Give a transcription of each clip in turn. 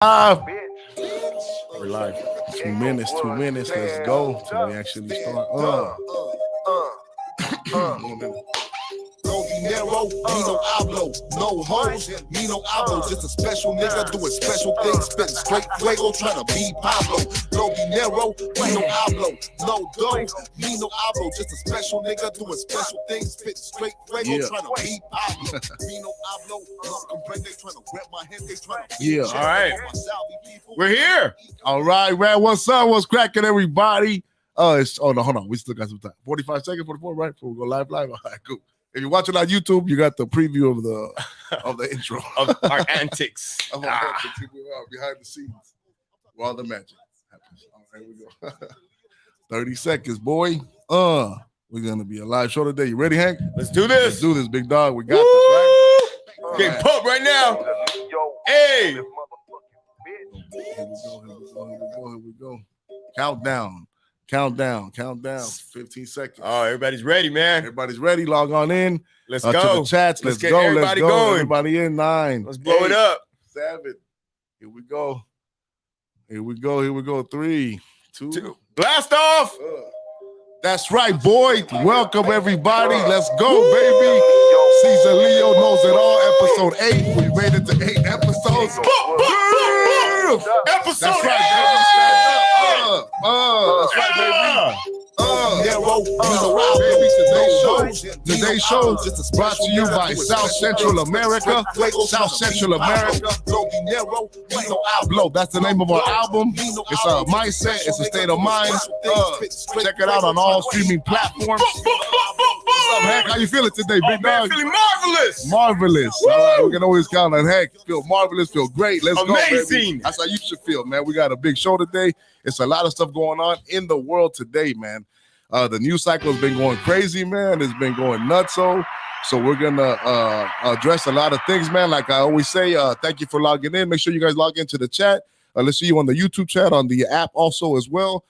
We're live. 2 minutes. Let's go till we actually start. No dinero, me no hablo, no hoes, me no hablo. Just a special nigga doing special things, spitting straight fuego, trying to be Pablo. No dinero, me no hablo, no dough, me no hablo. Just a special nigga doing special things, spitting straight fuego, trying to be Pablo. Me no hablo, no comprende, trying to grab my head, they trying to. All right. We're here. All right, man. What's up? What's cracking, everybody? No, hold on. We still got some time. 45 seconds, 44, right? Before we go live. All right, cool. If you're watching on YouTube, you got the preview of the intro of our antics. Of our antics behind the scenes. Where all the magic happens. All right, here we go. 30 seconds, boy. We're gonna be a live show today. You ready, Hank? Let's do this. Let's do this, big dog. We got this, right? Getting pumped right now. Hey. Here we go. Countdown. 15 seconds. Oh, everybody's ready, man. Everybody's ready. Log on in. Let's go. To the chats. Let's get go. Everybody Let's go. going. Everybody in. 9. Let's blow it up. 7. Here we go. 3, 2. Blast off. That's right, boy. Welcome, everybody. Let's go, baby. CZALEO Knows It All, episode 8. We made it to 8 episodes. Episode That's right, baby. Stand up. That's right, baby. Today's show is brought to you by South Central America. South Central America. Blow. That's the name of our album. It's a mindset. It's a state of mind. Check it out on all streaming platforms. What's up, Hank? How you feeling today, big dog? Feeling marvelous. Marvelous. All right, we can always count on Hank. Feel marvelous. Feel great. Let's go, Amazing. baby. That's how you should feel, man. We got a big show today. It's a lot of stuff going on in the world today, man. The news cycle has been going crazy, man. It's been going nuts. So we're gonna address a lot of things, man. Like I always say, thank you for logging in. Make sure you guys log into the chat. Let's see you on the YouTube chat, on the app also as well.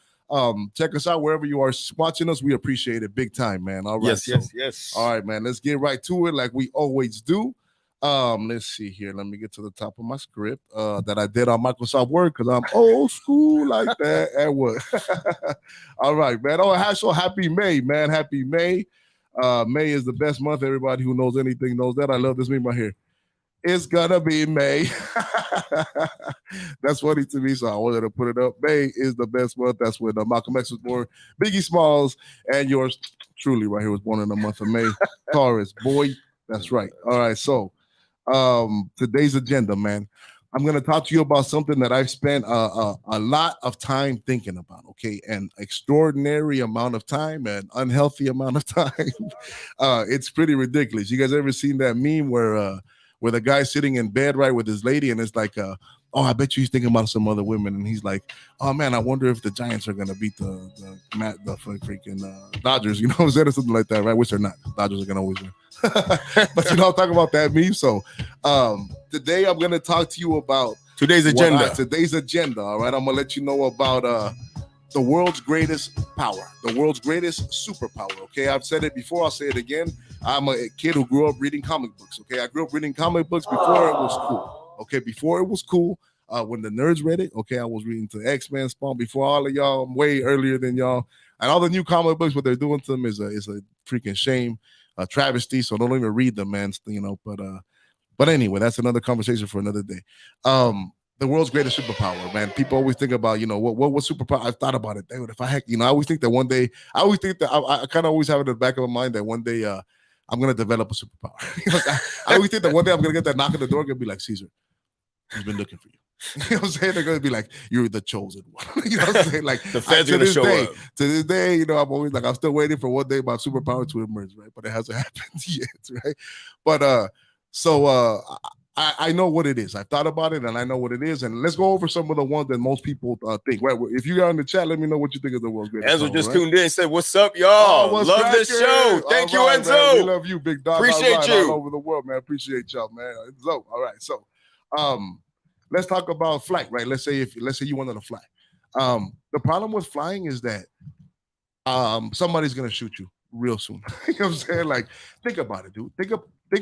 Check us out wherever you are watching us. We appreciate it big time, man. All right. Yes. All right, man. Let's get right to it like we always do. Let's see here. Let me get to the top of my script that I did on Microsoft Word because I'm old school like that. And what? All right, man. So happy May, man. Happy May. May is the best month. Everybody who knows anything knows that. I love this meme right here. It's gonna be May. That's funny to me, so I wanted to put it up. May is the best month. That's when Malcolm X was born. Biggie Smalls and yours truly right here was born in the month of May. Taurus, boy. That's right. All right, so today's agenda, man. I'm going to talk to you about something that I've spent a lot of time thinking about, okay? An extraordinary amount of time, an unhealthy amount of time. It's pretty ridiculous. You guys ever seen that meme where the guy's sitting in bed, right, with his lady, and it's like, oh, I bet you he's thinking about some other women, and he's like, oh, man, I wonder if the Giants are going to beat the freaking Dodgers, you know what I'm saying, or something like that, right? Which they're not. Dodgers are going to always win. But you know, I'm talking about that meme. So today I'm going to talk to you about today's agenda. Today's agenda, all right? I'm going to let you know about the world's greatest power, the world's greatest superpower, okay? I've said it before. I'll say it again. I'm a kid who grew up reading comic books, okay? I grew up reading comic books before it was cool, okay? Before it was cool. When the nerds read it, okay, I was reading to X-Men, Spawn before all of y'all. I'm way earlier than y'all. And all the new comic books, what they're doing to them is a freaking shame. Travesty, so don't even read them, man. You know, but anyway, that's another conversation for another day. The world's greatest superpower, man. People always think about, you know, what superpower. I've thought about it. Dude, if I had, you know, I always think that one day, I kind of always have it in the back of my mind that one day I'm gonna develop a superpower. I always think that one day I'm gonna get that knock on the door and be like, Caesar, he's been looking for you. You know what I'm saying? They're gonna be like, you're the chosen one. You know what I'm saying? Like the feds gonna show up. To this day, you know, I'm always like, I'm still waiting for one day my superpower to emerge, right? But it hasn't happened yet, right? But I know what it is. I've thought about it and I know what it is. And let's go over some of the ones that most people think. Right? If you are in the chat, let me know what you think of the world's greatest. Enzo just tuned in and said, "What's up, y'all? Love this show. Thank you, Enzo. Man. We love you, big dog. Appreciate you all over the world, man. Appreciate y'all, man. Enzo. All right, so let's talk about flight, right? Let's say you wanted to fly. The problem with flying is that somebody's gonna shoot you real soon. You know what I'm saying? Like, think about it, dude. Think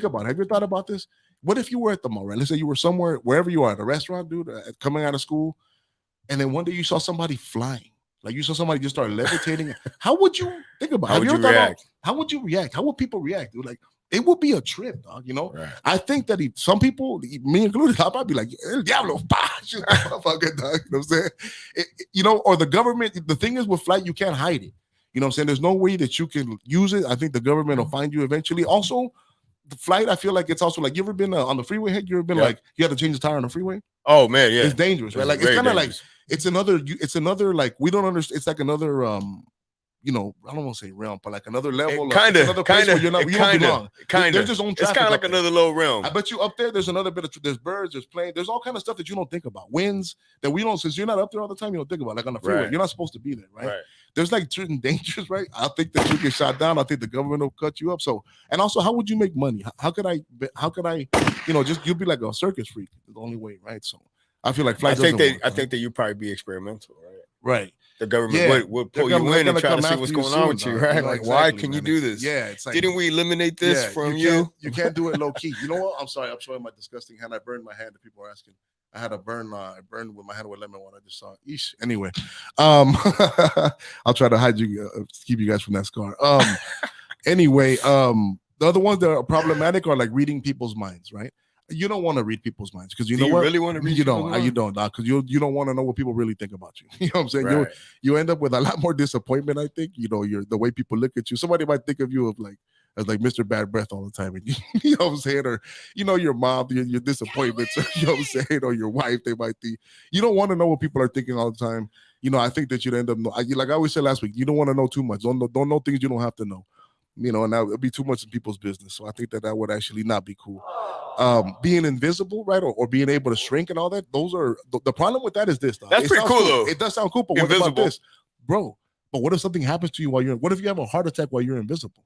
about it. Have you thought about this? what if you were at the mall, right? Let's say you were somewhere, wherever you are, at a restaurant, dude, coming out of school, and then one day you saw somebody flying. Like you saw somebody just start levitating. How would you think about it? How would you react? How would you react? How would people react? Dude? Like it would be a trip, dog. You know. Right. I think that some people, me included, I'll probably be like, El Diablo, shoot that motherfucker, dog. You know what I'm saying? You know, or the government. The thing is with flight, you can't hide it. You know what I'm saying? There's no way that you can use it. I think the government will find you eventually. Also, the flight, I feel like it's also like, you ever been on the freeway? You ever been like, you had to change the tire on the freeway? Oh man, yeah. It's dangerous, right? Like it's kind of like, it's another like, we don't understand. It's like another you know, I don't want to say realm, but like another level. Kind of. They're just on traffic. It's kind of like another little realm. I bet you up there, there's another bit of, there's birds, there's planes, there's all kind of stuff that you don't think about. Winds that we don't, since you're not up there all the time, you don't think about. Like on the freeway, you're not supposed to be there, right? There's like certain dangers, right? I think that you get shot down. I think the government will cut you up. So, and also, how would you make money? How could I, you know, just, you'll be like a circus freak. The only way, right? So, I feel like flight. I think that you'd probably be experimental, right? Right. The government would pull you in and try to see what's going on with you, right? Like, why can you do this? Yeah, it's like, didn't we eliminate this from you? You can't do it low key. You know what? I'm sorry. I'm showing my disgusting hand. I burned my hand. People are asking. I had a burn. I burned with my hand with lemon water. I just saw it. Eesh. Anyway, I'll try to hide you, keep you guys from that scar. Anyway, the other ones that are problematic are like reading people's minds, right? You don't want to read people's minds because you know what? Really want to read? You don't, because you don't want to know what people really think about you. You know what I'm saying? Right. You end up with a lot more disappointment. I think the way people look at you. Somebody might think of you as like Mr. Bad Breath all the time, and you know what I'm saying, or your mom, your disappointments, you know what I'm saying, or your wife. They might think you don't want to know what people are thinking all the time. You know, I think that you'd end up like I always said last week. You don't want to know too much. Don't know things you don't have to know. You know, and that would be too much in people's business. So I think that would actually not be cool. Being invisible, right, or being able to shrink and all that. Those are the problem with that is this. Though. That's pretty cool, though. It does sound cool, but what about this, bro? But what if something happens to you while what if you have a heart attack while you're invisible?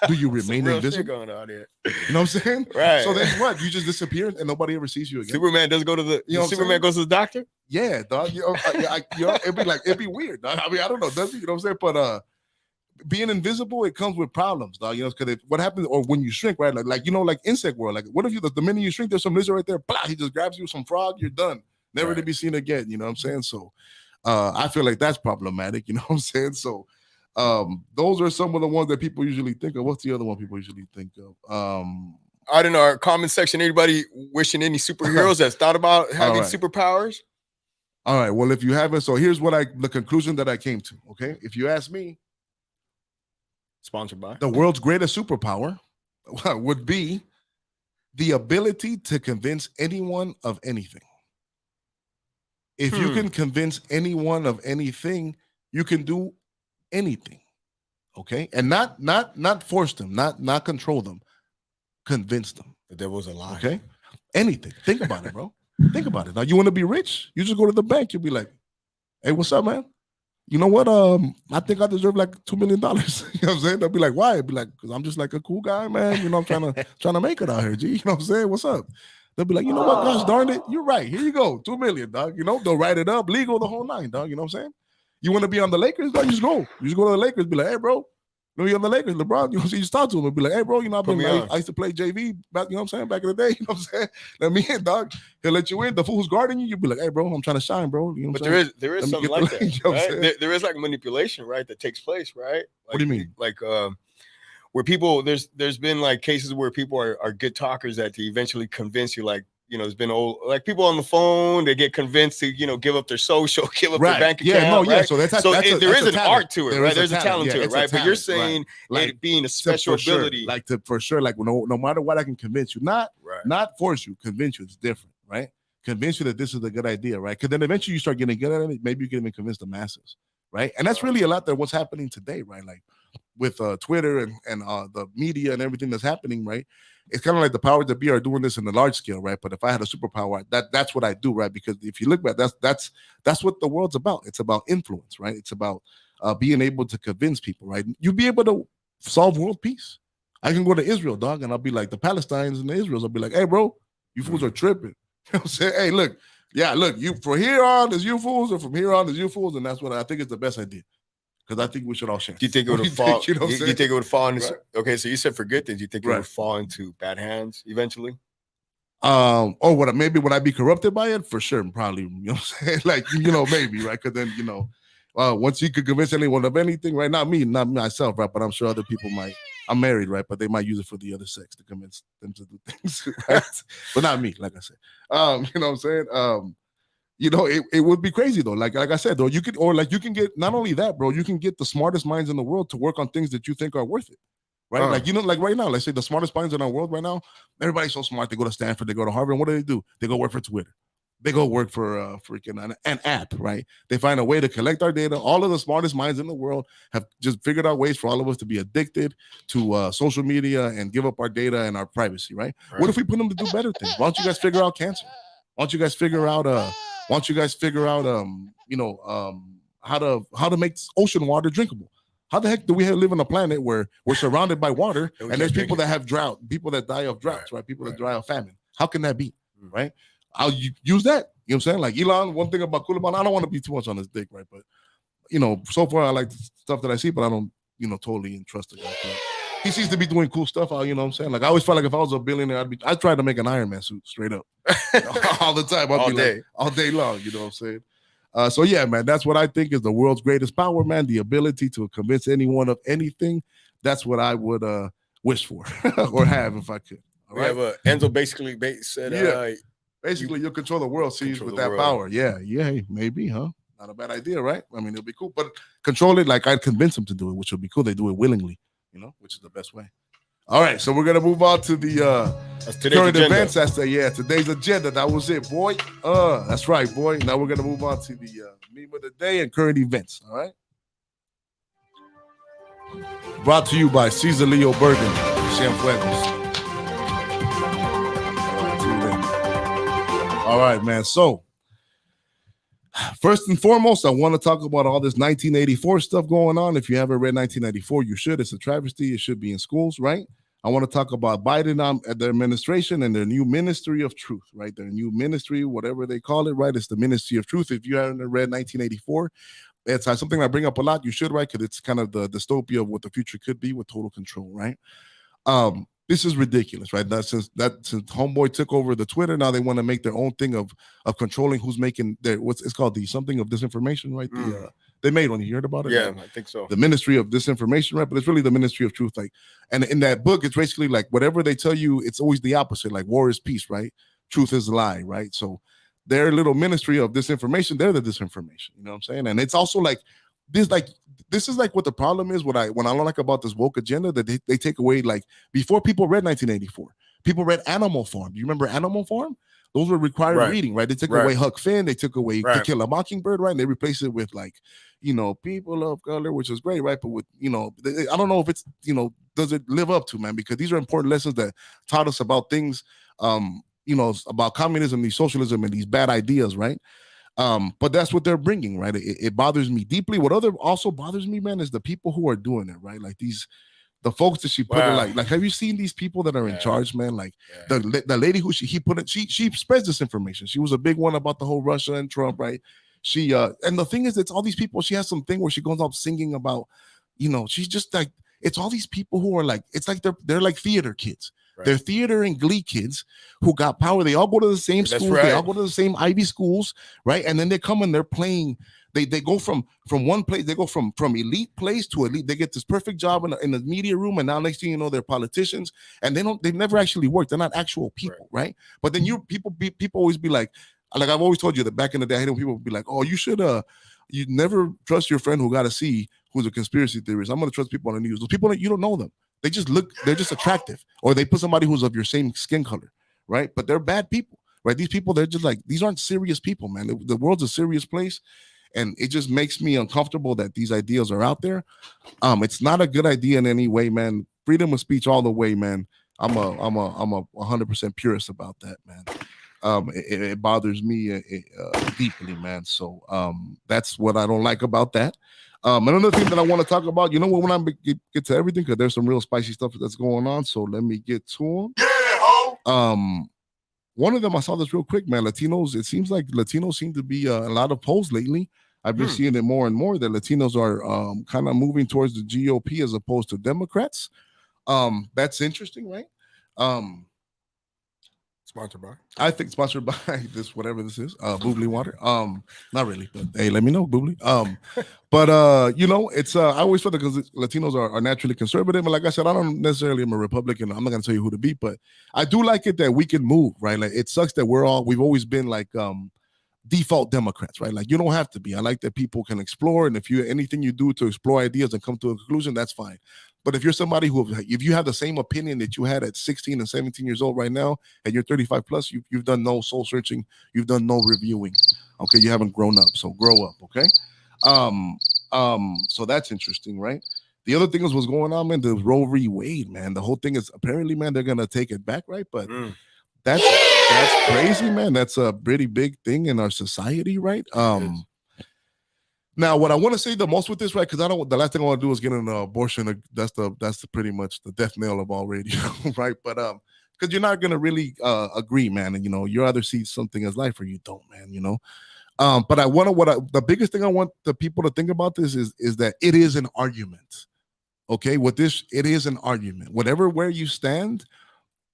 Do you remain invisible? Going on here. You know what I'm saying? Right. So then what? You just disappear and nobody ever sees you again. Superman does go to the. Superman goes to the doctor. Yeah, dog. It'd be weird. Dog. I mean, I don't know. Does it? You know what I'm saying? But being invisible, it comes with problems, dog. You know, because what happens, or when you shrink, right? Like insect world. Like, what if the minute you shrink, there's some lizard right there, blah, he just grabs you, some frog, you're done, never to be seen again. You know what I'm saying? So, I feel like that's problematic. You know what I'm saying? So, those are some of the ones that people usually think of. What's the other one people usually think of? I don't know. Our comment section. Anybody wishing any superheroes that's thought about having superpowers? All right. Well, if you haven't, so here's the conclusion that I came to. Okay, if you ask me. Sponsored by the world's greatest superpower would be the ability to convince anyone of anything. If you can convince anyone of anything, you can do anything. Okay, and not force them, not control them, convince them. But there was a lie. Okay, anything. Think about it, bro. Think about it. Now, you want to be rich? You just go to the bank. You'll be like, "Hey, what's up, man? You know what? I think I deserve like $2 million. You know what I'm saying? They'll be like, why? I'd be like, because I'm just like a cool guy, man. You know, I'm trying to make it out here, G. You know what I'm saying? What's up? They'll be like, you know what? Gosh darn it, you're right. Here you go, $2 million, dog. You know, they'll write it up, legal, the whole nine, dog. You know what I'm saying? You want to be on the Lakers, dog? You just go to the Lakers. Be like, hey, bro, you're on the Lakers, LeBron. You know, you just talk to him and be like, hey, bro, you know, I used to play JV back. You know what I'm saying? Back in the day. You know what I'm saying? Let me in, dog. He'll let you in. The fool who's guarding you, you'll be like, hey, bro, I'm trying to shine, bro. You know what I'm saying? There is something like that. You know right? There is like manipulation, right? That takes place, right? Like, what do you mean? Like where people there's been like cases where people are good talkers that they eventually convince you, like, you know, there's been like people on the phone, they get convinced to, you know, give up their social, give up their bank account. Right? So there is an art to it, right? There's a talent to it, right? But you're saying it being a special ability, for sure, like no matter what, I can convince you, not force you, convince you. It's different, right? Convince you that this is a good idea, right? Because then eventually you start getting good at it. Maybe you can even convince the masses, right? And that's really a lot that what's happening today, right? Like with Twitter and the media and everything that's happening, right? It's kind of like the powers that be are doing this in the large scale, right? But if I had a superpower, that's what I do, right? Because if you look back, that's what the world's about. It's about influence, right? It's about being able to convince people, right? You'll be able to solve world peace. I can go to Israel, dog, and I'll be like the Palestinians and the Israels. I'll be like, hey, bro, you fools are tripping. You know what I'm saying? Hey, look, you from here on is you fools, or from here on is you fools, and that's what I think is the best idea. because I think we should all share. Do you think it would fall? You know you think it would fall into? Right. Okay, so you said for good things. You think it Right. would fall into bad hands eventually? Or would I be corrupted by it? For sure, probably. You know what I'm saying? Like, you know, maybe, right? Because then, you know, once you could convince anyone of anything, right? Not myself, right? But I'm sure other people might. I'm married, right? But they might use it for the other sex to convince them to do things, right? But not me, like I said. You know what I'm saying? You know, it would be crazy though. Like I said, though, you can get not only that, bro, you can get the smartest minds in the world to work on things that you think are worth it. Right? Like, you know, like right now, let's say the smartest minds in our world right now, everybody's so smart. They go to Stanford, they go to Harvard. And what do? They go work for Twitter. They go work for freaking an app, right? They find a way to collect our data. All of the smartest minds in the world have just figured out ways for all of us to be addicted to social media and give up our data and our privacy, right? What if we put them to do better things? Why don't you guys figure out cancer? Why don't you guys figure out how to make ocean water drinkable? How the heck do we live on a planet where we're surrounded by water and there's people that have drought, people that die of droughts, right? People that die of famine. How can that be, right? I'll use that. You know what I'm saying? Like Elon, one thing about Kuliman, I don't want to be too much on his dick, right? But, you know, so far I like the stuff that I see, but I don't, you know, totally entrust the guy. He seems to be doing cool stuff. You know what I'm saying? Like I always felt like if I was a billionaire, I'd try to make an Iron Man suit straight up all the time. I'd be like, all day long. You know what I'm saying? So yeah, man, that's what I think is the world's greatest power, man. The ability to convince anyone of anything. That's what I would wish for or have if I could. All right? Enzo basically said, basically you'll control the world, sees with that power. Yeah, maybe, huh? Not a bad idea, right? I mean, it'll be cool, but control it like I'd convince them to do it, which would be cool. They do it willingly, you know, which is the best way. All right, so we're gonna move on to the current events. That's today's agenda. That was it, boy. That's right, boy. Now we're gonna move on to the meme of the day and current events. All right. Brought to you by CZALEO Bergen, Cienfuegos. All right, man. So first and foremost, I want to talk about all this 1984 stuff going on. If you haven't read 1994, you should. It's a travesty. It should be in schools, right? I want to talk about Biden at their administration and their new Ministry of Truth, right? Their new ministry, whatever they call it, right? It's the Ministry of Truth. If you haven't read 1984, it's something I bring up a lot. You should, right? Because it's kind of the dystopia of what the future could be with total control, right? This is ridiculous, right? Since Homeboy took over the Twitter, now they want to make their own thing of controlling who's making their it's called the something of disinformation, right? They made one. You heard about it? Yeah, right? I think so. The Ministry of Disinformation, right? But it's really the Ministry of Truth. Like, and in that book, it's basically like whatever they tell you, it's always the opposite. Like war is peace, right? Truth is lie, right? So their little Ministry of Disinformation, they're the disinformation. You know what I'm saying? And it's also like this is like what the problem is. What I don't like about this woke agenda that they take away. Like before, people read 1984. People read Animal Farm. Do you remember Animal Farm? Those were required reading, right? They took away Huck Finn. They took away To Kill a Mockingbird, right? And they replaced it with like, you know, People of Color, which was great, right? But with, you know, I don't know if it's, you know, does it live up to, man? Because these are important lessons that taught us about things, you know, about communism, these socialism, and these bad ideas, right? But that's what they're bringing, right? It bothers me deeply. What also bothers me, man, is the people who are doing it, right? Like the folks that she put in, like, have you seen these people that are in charge, man? Like the lady who she spreads this information. She was a big one about the whole Russia and Trump, right? She and the thing is, it's all these people. She has something where she goes out singing about, you know, she's just like, it's all these people who are like, it's like they're like theater kids. Right. They're theater and glee kids who got power. They all go to the same schools. Right. They all go to the same Ivy schools, right? And then they come and they're playing. They go from one place. They go from elite place to elite. They get this perfect job in the media room, and now next thing you know, they're politicians, and they've never actually worked. They're not actual people, right? But then people always be like I've always told you that back in the day, I hate when people would be like, oh, you never trust your friend who got a C who's a conspiracy theorist. I'm gonna trust people on the news. Those people that you don't know them. They just they're just attractive, or they put somebody who's of your same skin color, right? But they're bad people, right? These people, they're just like, these aren't serious people, man. The world's a serious place, and it just makes me uncomfortable that these ideas are out there. It's not a good idea in any way, man. Freedom of speech all the way, man. I'm a 100% purist about that, man. It bothers me deeply, man. So that's what I don't like about that. Another thing that I want to talk about, you know what, when I get to everything, because there's some real spicy stuff that's going on. So let me get to them. Yeah, ho! One of them, I saw this real quick, man. Latinos, it seems like Latinos seem to be a lot of polls lately. I've been seeing it more and more that Latinos are kind of moving towards the GOP as opposed to Democrats. That's interesting, right? Sponsored by? I think sponsored by this, whatever this is, Boobly Water. Not really, but hey, let me know, Boobly. But you know, it's I always felt that because Latinos are naturally conservative, and like I said, I don't necessarily am a Republican. I'm not gonna tell you who to be, but I do like it that we can move, right? Like it sucks that we've always been like default Democrats, right? Like you don't have to be. I like that people can explore, and if anything you do to explore ideas and come to a conclusion, that's fine. But if you're somebody if you have the same opinion that you had at 16 and 17 years old right now, and you're 35 plus, you've done no soul searching, you've done no reviewing. Okay, you haven't grown up, so grow up. Okay, so that's interesting, right? The other thing is what's going on, man. The Roe v. Wade, man. The whole thing is apparently, man, they're gonna take it back, right? But that's crazy, man. That's a pretty big thing in our society, right? Now, what I want to say the most with this, right? Because the last thing I want to do is get an abortion. That's pretty much the death knell of all radio, right? But because you're not gonna really agree, man, and you either see something as life or you don't, man. But the biggest thing I want the people to think about this is that it is an argument. Okay, with this, it is an argument. Where you stand,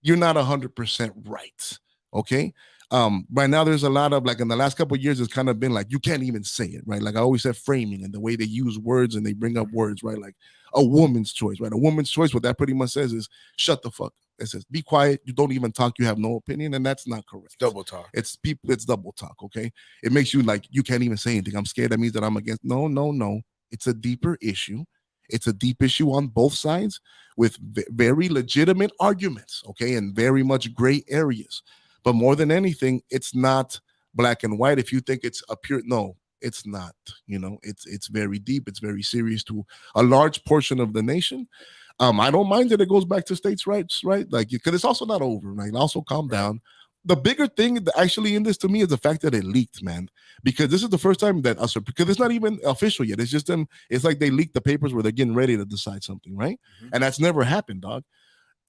you're not 100% right. Okay. Right now there's a lot of like in the last couple of years, it's kind of been like you can't even say it, right? Like I always said, framing and the way they use words and they bring up words, right? Like a woman's choice, right? A woman's choice, what that pretty much says is shut the fuck. It says be quiet, you don't even talk, you have no opinion, and that's not correct. Double talk. It's double talk, okay? It makes you like you can't even say anything. I'm scared, that means that I'm against. No. It's a deeper issue. It's a deep issue on both sides with very legitimate arguments, okay, and very much gray areas. But more than anything, it's not black and white. If you think it's no, it's not. It's very deep. It's very serious to a large portion of the nation. I don't mind that it goes back to states' rights, right? Like, because it's also not over, right? Also, calm down. The bigger thing actually in this to me is the fact that it leaked, man. Because this is the first time that because it's not even official yet. It's just them. It's like they leaked the papers where they're getting ready to decide something, right? And that's never happened, dog.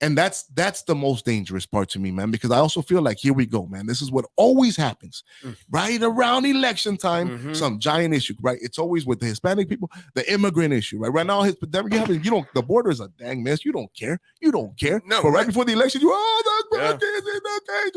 And that's the most dangerous part to me, man, because I also feel like, here we go, man. This is what always happens right around election time, some giant issue, right? It's always with the Hispanic people, the immigrant issue, right? Right now, the border is a dang mess. You don't care. No, but right before the election,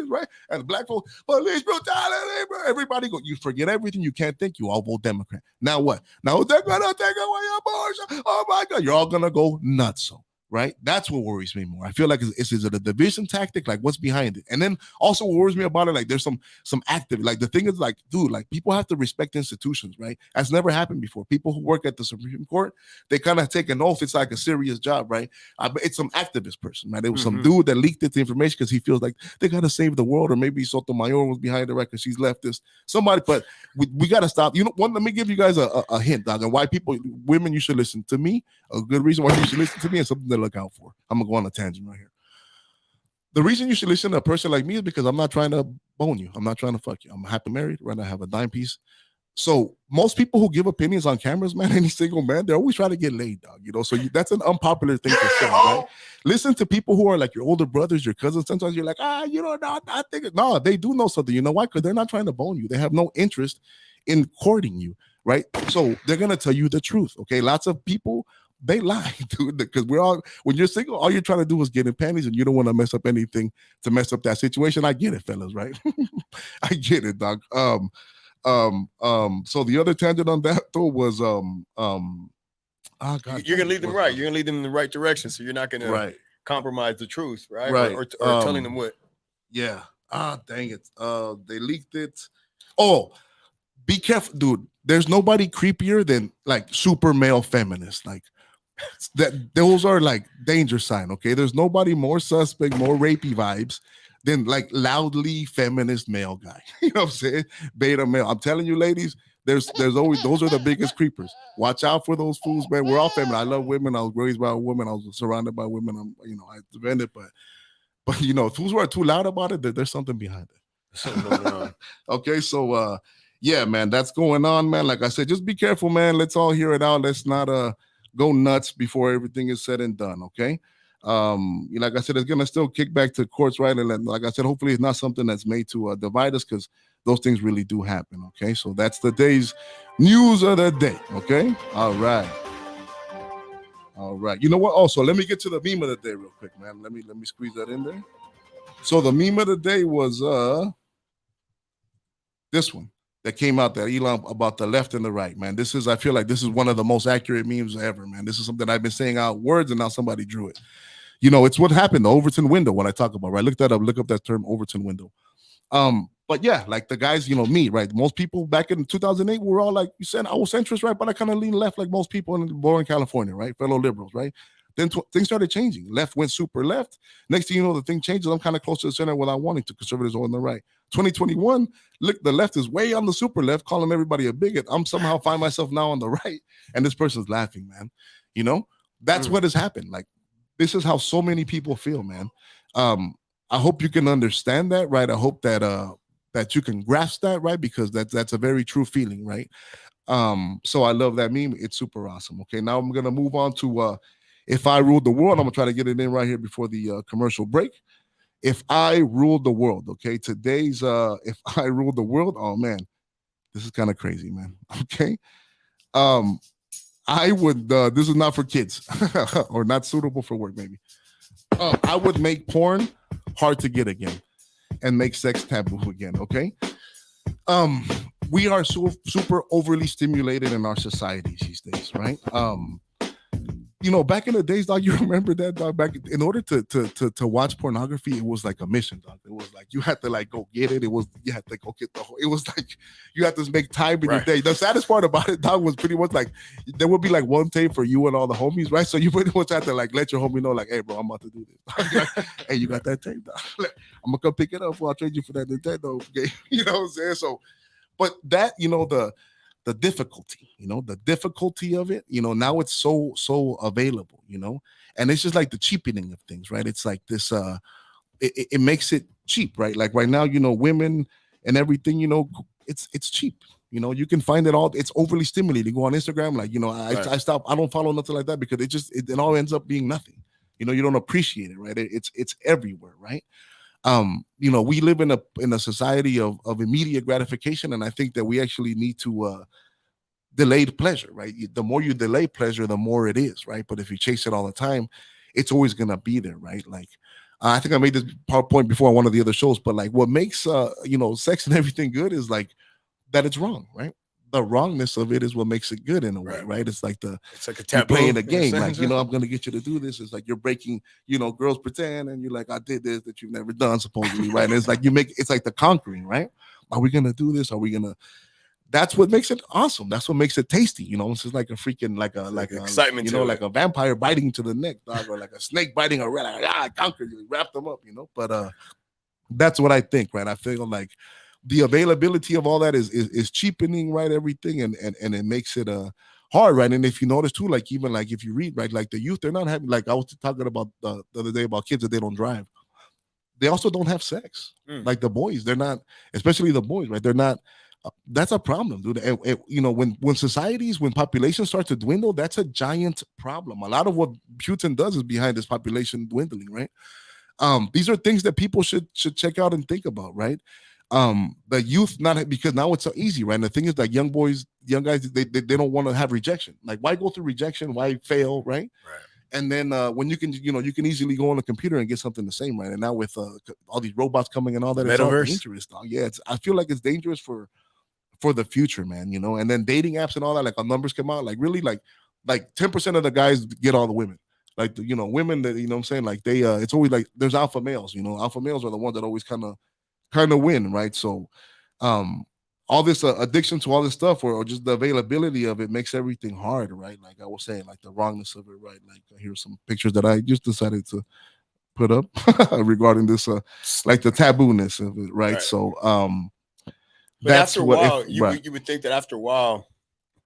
right? And the black folks, police brutality, bro. Everybody you forget everything. You can't think. You all vote Democrat. Now what? Now they're gonna take away abortion. Oh my God, you're all gonna go nuts. So. Right, that's what worries me more. I feel like is it a division tactic? Like what's behind it? And then also what worries me about it, like there's some active. Like the thing is, like, dude, like people have to respect institutions, right? That's never happened before. People who work at the Supreme Court, they kind of take an oath. It's like a serious job, right? But it's some activist person, right? It was some dude that leaked it, the information because he feels like they gotta save the world, or maybe Sotomayor was behind the right because she's leftist. Somebody, but we gotta stop. Let me give you guys a hint, dog, and why women, you should listen to me. A good reason why you should listen to me is something to look out for. I'm gonna go on a tangent right here. The reason you should listen to a person like me is because I'm not trying to bone you. I'm not trying to fuck you. I'm happily married, right? I have a dime piece. So most people who give opinions on cameras, man, any single man, they're always trying to get laid, dog. So that's an unpopular thing to say, right? Listen to people who are like your older brothers, your cousins. Sometimes you're like, you don't know. I think no, they do know something. You know why? Because they're not trying to bone you. They have no interest in courting you, right? So they're gonna tell you the truth. Okay, lots of people. They lie, dude, because when you're single, all you're trying to do is get in panties and you don't want to mess up anything to mess up that situation. I get it, fellas, right? I get it, dog. So the other tangent on that though was God, you're gonna lead them right. You're gonna lead them in the right direction. So you're not gonna compromise the truth, right? Right. Or telling them what. Yeah. Dang it. They leaked it. Oh, be careful, dude. There's nobody creepier than like super male feminists. Like those are like danger sign. Okay, there's nobody more suspect, more rapey vibes than like loudly feminist male guy. You know what I'm saying? Beta male. I'm telling you, ladies, there's always, those are the biggest creepers. Watch out for those fools, man. We're all feminine. I love women. I was raised by a woman. I was surrounded by women. I defend it, but fools who are too loud about it, there's something behind it. Okay, so yeah, man, that's going on, man. Like I said, just be careful, man. Let's all hear it out. Let's not go nuts before everything is said and done. Okay. Like I said, it's gonna still kick back to courts, right? And like I said, hopefully it's not something that's made to divide us, because those things really do happen. Okay, so that's the day's news of the day. Okay, all right. You know what? Also, let me get to the meme of the day real quick, man. Let me squeeze that in there. So the meme of the day was this one that came out there, Elon, about the left and the right, man. I feel like this is one of the most accurate memes ever, man. This is something I've been saying out words, and now somebody drew it. You know, it's what happened, the Overton window, when I talk about, right? Look that up, look up that term, Overton window. But yeah, like the guys, you know, me, right? Most people back in 2008 were all like, you said I was centrist, right? But I kind of lean left like most people born in California, right? Fellow liberals, right? Then things started changing. Left went super left. Next thing you know, the thing changes. I'm kind of close to the center without wanting to. Conservatives are on the right. 2021, look, the left is way on the super left, calling everybody a bigot. I'm somehow find myself now on the right, and this person's laughing, man. You know, that's what has happened. Like, this is how so many people feel, man. I hope you can understand that, right? I hope that that you can grasp that, right? Because that's a very true feeling, right? So I love that meme. It's super awesome. Okay, now I'm gonna move on to If I Ruled the World. I'm gonna try to get it in right here before the commercial break. If I Ruled the World. Okay, today's If I Ruled the World. Oh man, this is kind of crazy, man. Okay. I would this is not for kids or not suitable for work, maybe. I would make porn hard to get again and make sex taboo again. Okay. We are so super overly stimulated in our societies these days, right? You know, back in the days, dog, you remember that, dog? Back in order to watch pornography, it was like a mission, dog. It was like you had to like go get it. You had to go get the whole. It was like you had to make time in your day. The saddest part about it, dog, was pretty much like there would be like one tape for you and all the homies, right? So you pretty much had to like let your homie know, like, hey, bro, I'm about to do this. Hey, you got that tape, dog? I'm gonna come pick it up. I'll trade you for that Nintendo game. You know what I'm saying? So, but that, you know, the difficulty, you know, the difficulty of it, you know, now it's so available, you know, and it's just like the cheapening of things, right? It's like this, it makes it cheap, right? Like right now, you know, women and everything, you know, it's cheap, you know, you can find it all. It's overly stimulating. You go on Instagram, like, you know, I don't follow nothing like that because it all ends up being nothing. You know, you don't appreciate it, right? It's everywhere, right? You know, we live in a society of immediate gratification, and I think that we actually need to delayed pleasure, right? The more you delay pleasure, the more it is, right? But if you chase it all the time, it's always gonna be there, right? Like I think I made this point before on one of the other shows, but like what makes you know, sex and everything good is like that it's wrong, right? The wrongness of it is what makes it good in a way, right? It's like it's like a taboo. Playing a game, like, you know, I'm gonna get you to do this. It's like you're breaking, you know, girls pretend, and you're like, I did this that you've never done, supposedly, right? And it's like it's like the conquering, right? Are we gonna do this? Are we gonna? That's what makes it awesome. That's what makes it tasty, you know. It's just like a freaking like excitement, you know, like a vampire biting to the neck, dog, or like a snake biting a rat. Like, I conquered you, wrap them up, you know. But that's what I think, right? I feel like the availability of all that is cheapening, right? Everything, and it makes it hard, right? And if you notice too, like even like if you read, right, like the youth, they're not having, like I was talking about the other day about kids that they don't drive. They also don't have sex. Like the boys, they're not, especially the boys, right? They're not. That's a problem, dude. And, you know, when populations start to dwindle, that's a giant problem. A lot of what Putin does is behind this population dwindling, right? These are things that people should check out and think about, right? The youth, not because now it's so easy, right? And the thing is that young guys, they don't want to have rejection. Like, why go through rejection? Why fail, right? Right. And then when you can easily go on a computer and get something the same, right? And now with all these robots coming and all that, it's all dangerous, dog. Yeah, I feel like it's dangerous for the future, man, you know. And then dating apps and all that, like our numbers come out, like really like 10% of the guys get all the women. Like, you know, women that, you know what I'm saying, like they it's always like there's alpha males, you know. Alpha males are the ones that always kind of win, right? So all this addiction to all this stuff or just the availability of it makes everything hard, right? Like I was saying, like the wrongness of it, right? Like here's some pictures that I just decided to put up regarding this like the tabooness of it, right? So but after a while, you would think that after a while,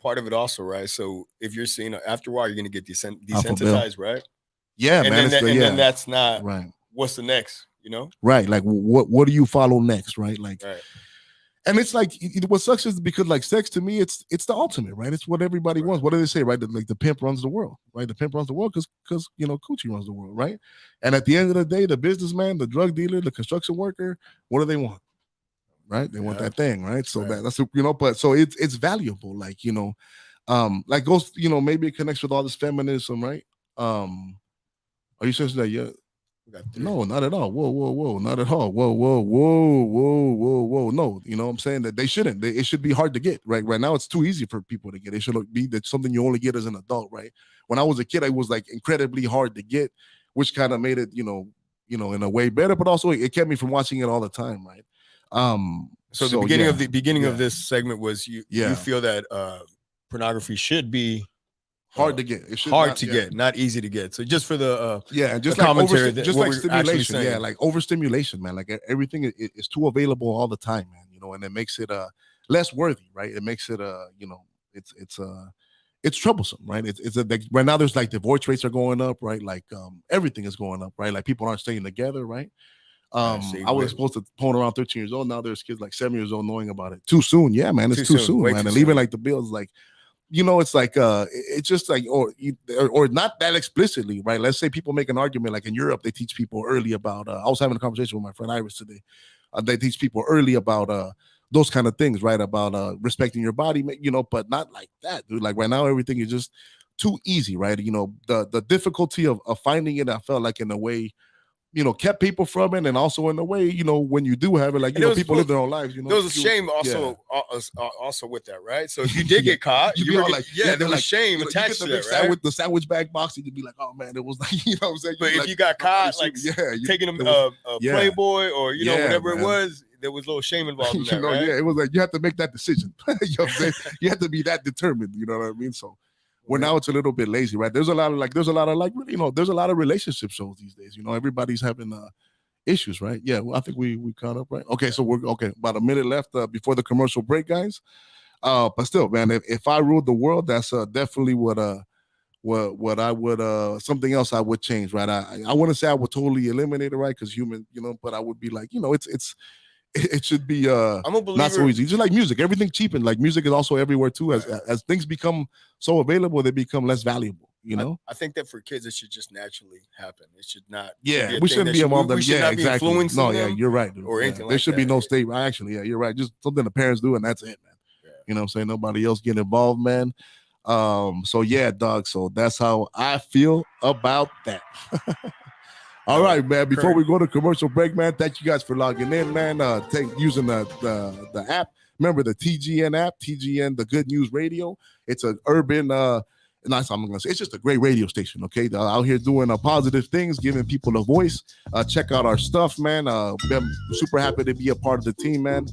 part of it also, right? So if you're seeing after a while, you're gonna get desensitized, right? Yeah, and man. Then that's not right. What's the next? You know, right? Like what do you follow next, right? Like, right. And it's like what sucks is because like sex to me, it's the ultimate, right? It's what everybody wants. What do they say, right? Like the pimp runs the world, right? The pimp runs the world because you know coochie runs the world, right? And at the end of the day, the businessman, the drug dealer, the construction worker, what do they want? right? They want that thing, right? So that's but so it's valuable, like like goes, maybe it connects with all this feminism, right? Are you saying that? Yeah. No, not at all. Whoa, not at all. Whoa. No, I'm saying that they shouldn't. It should be hard to get, right? Right now, it's too easy for people to get. It should be that something you only get as an adult, right? When I was a kid, it was like incredibly hard to get, which kind of made it, in a way better, but also it kept me from watching it all the time, right? So the beginning of this segment was you feel that pornography should be hard to get. It should hard to get, not easy to get. So just for the just the like commentary, just like stimulation, like overstimulation, man. Like everything is too available all the time, man. And it makes it less worthy, right? It makes it it's troublesome, right? It's like right now there's like divorce rates are going up, right? Like everything is going up, right? Like people aren't staying together, right? I was supposed to phone around 13 years old. Now there's kids like 7 years old knowing about it too soon. Yeah, man, it's too soon, man. And even like the bills, like it's like it's just like or not that explicitly, right? Let's say people make an argument like in Europe, they teach people early about I was having a conversation with my friend Iris today. They teach people early about those kind of things, right? About respecting your body, but not like that, dude. Like right now, everything is just too easy, right? The difficulty of finding it, I felt like in a way, kept people from it, and also in a way, when you do have it, like people live their own lives. There was a shame also with that, right? So if you did get caught, you were like, there was shame attached to that, right? With the sandwich bag box, you'd be like, oh man, it was like, what I'm saying. But if you got caught, like taking a Playboy or whatever it was, there was a little shame involved in that, right? Yeah, it was like you had to make that decision. You know what I'm saying? You had to be that determined. You know what I mean? So. Where now it's a little bit lazy, right? There's a lot of relationship shows these days. Everybody's having issues, right? Yeah, well, I think we caught up, right? Okay, so we're okay. About a minute left before the commercial break, guys. But still, man, if I ruled the world, that's definitely what I would something else I would change, right? I wouldn't say I would totally eliminate it, right? Because human, but I would be like, it should be not so easy. Just like music, everything cheapened. Like music is also everywhere too. As things become so available, they become less valuable. I think that for kids, it should just naturally happen. It should not. Yeah, we shouldn't be involved. We should not be influencing them. Yeah, you're right, dude. Or anything. There should be no state. Actually, yeah, you're right. Just something the parents do, and that's it, man. Yeah. I'm saying? Nobody else get involved, man. So yeah, dog. So that's how I feel about that. All right, man. Before we go to commercial break, man, thank you guys for logging in, man. Using the app. Remember the TGN app, TGN, the Good News Radio. It's an urban, it's just a great radio station, okay? Out here doing positive things, giving people a voice. Check out our stuff, man. I'm super happy to be a part of the team, man.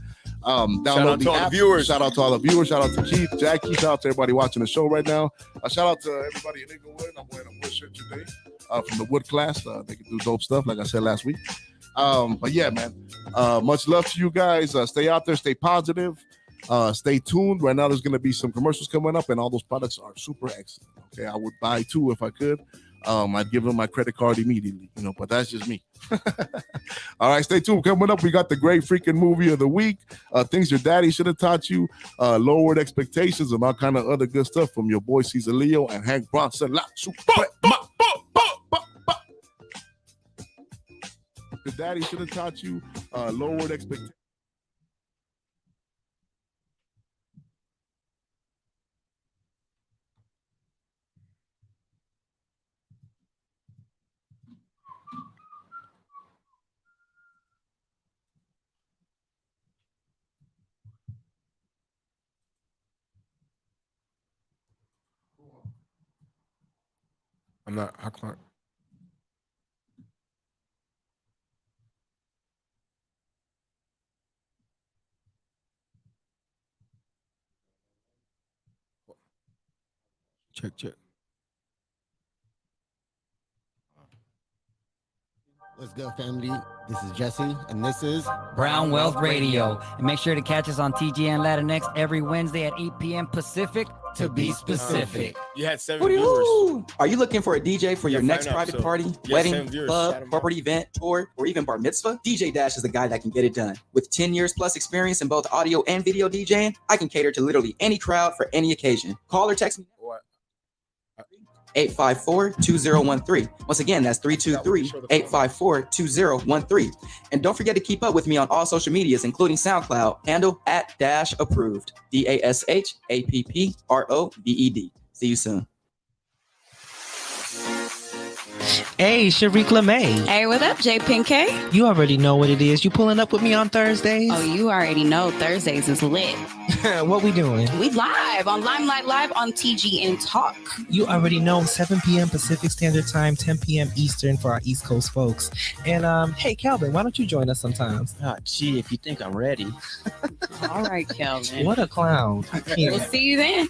Download the app. Shout out to all the viewers. Shout out to Keith, Jackie. Shout out to everybody watching the show right now. Shout out to everybody in Inglewood. I'm wearing a wood shirt today. From the wood class. They can do dope stuff, like I said last week. But yeah, man, much love to you guys. Stay out there, stay positive, stay tuned. Right now, there's going to be some commercials coming up, and all those products are super excellent. Okay, I would buy 2 if I could. I'd give them my credit card immediately, but that's just me. All right, stay tuned. Coming up, we got the great freaking movie of the week. Things your daddy should have taught you, lowered expectations, and all kind of other good stuff from your boy CZALEO and Hank Bronson. Your daddy should have taught you, lowered expectations. I'm not. How come? Check. What's good, family? This is Jesse, and this is Brown Wealth Radio. And make sure to catch us on TGN Latinx every Wednesday at 8 p.m. Pacific, to be specific. You had 7 viewers. Are you looking for a DJ for your next private party, wedding, club, corporate event, tour, or even bar mitzvah? DJ Dash is the guy that can get it done. With 10 years plus experience in both audio and video DJing, I can cater to literally any crowd for any occasion. Call or text me. 323-854-2013. Once again, that's 323-854-2013. And don't forget to keep up with me on all social medias, including SoundCloud, handle @approved, DASHAPPROVED. See you soon. Hey, Shariq LeMay. Hey, what up, J Pinkay? You already know what it is. You pulling up with me on Thursdays? Oh, you already know Thursdays is lit. What we doing? We live on Limelight Live on TGN Talk. You already know 7 p.m. Pacific Standard Time, 10 p.m. Eastern for our East Coast folks. And hey, Calvin, why don't you join us sometimes? Gee, if you think I'm ready. All right, Kelvin. What a clown. We'll see you then.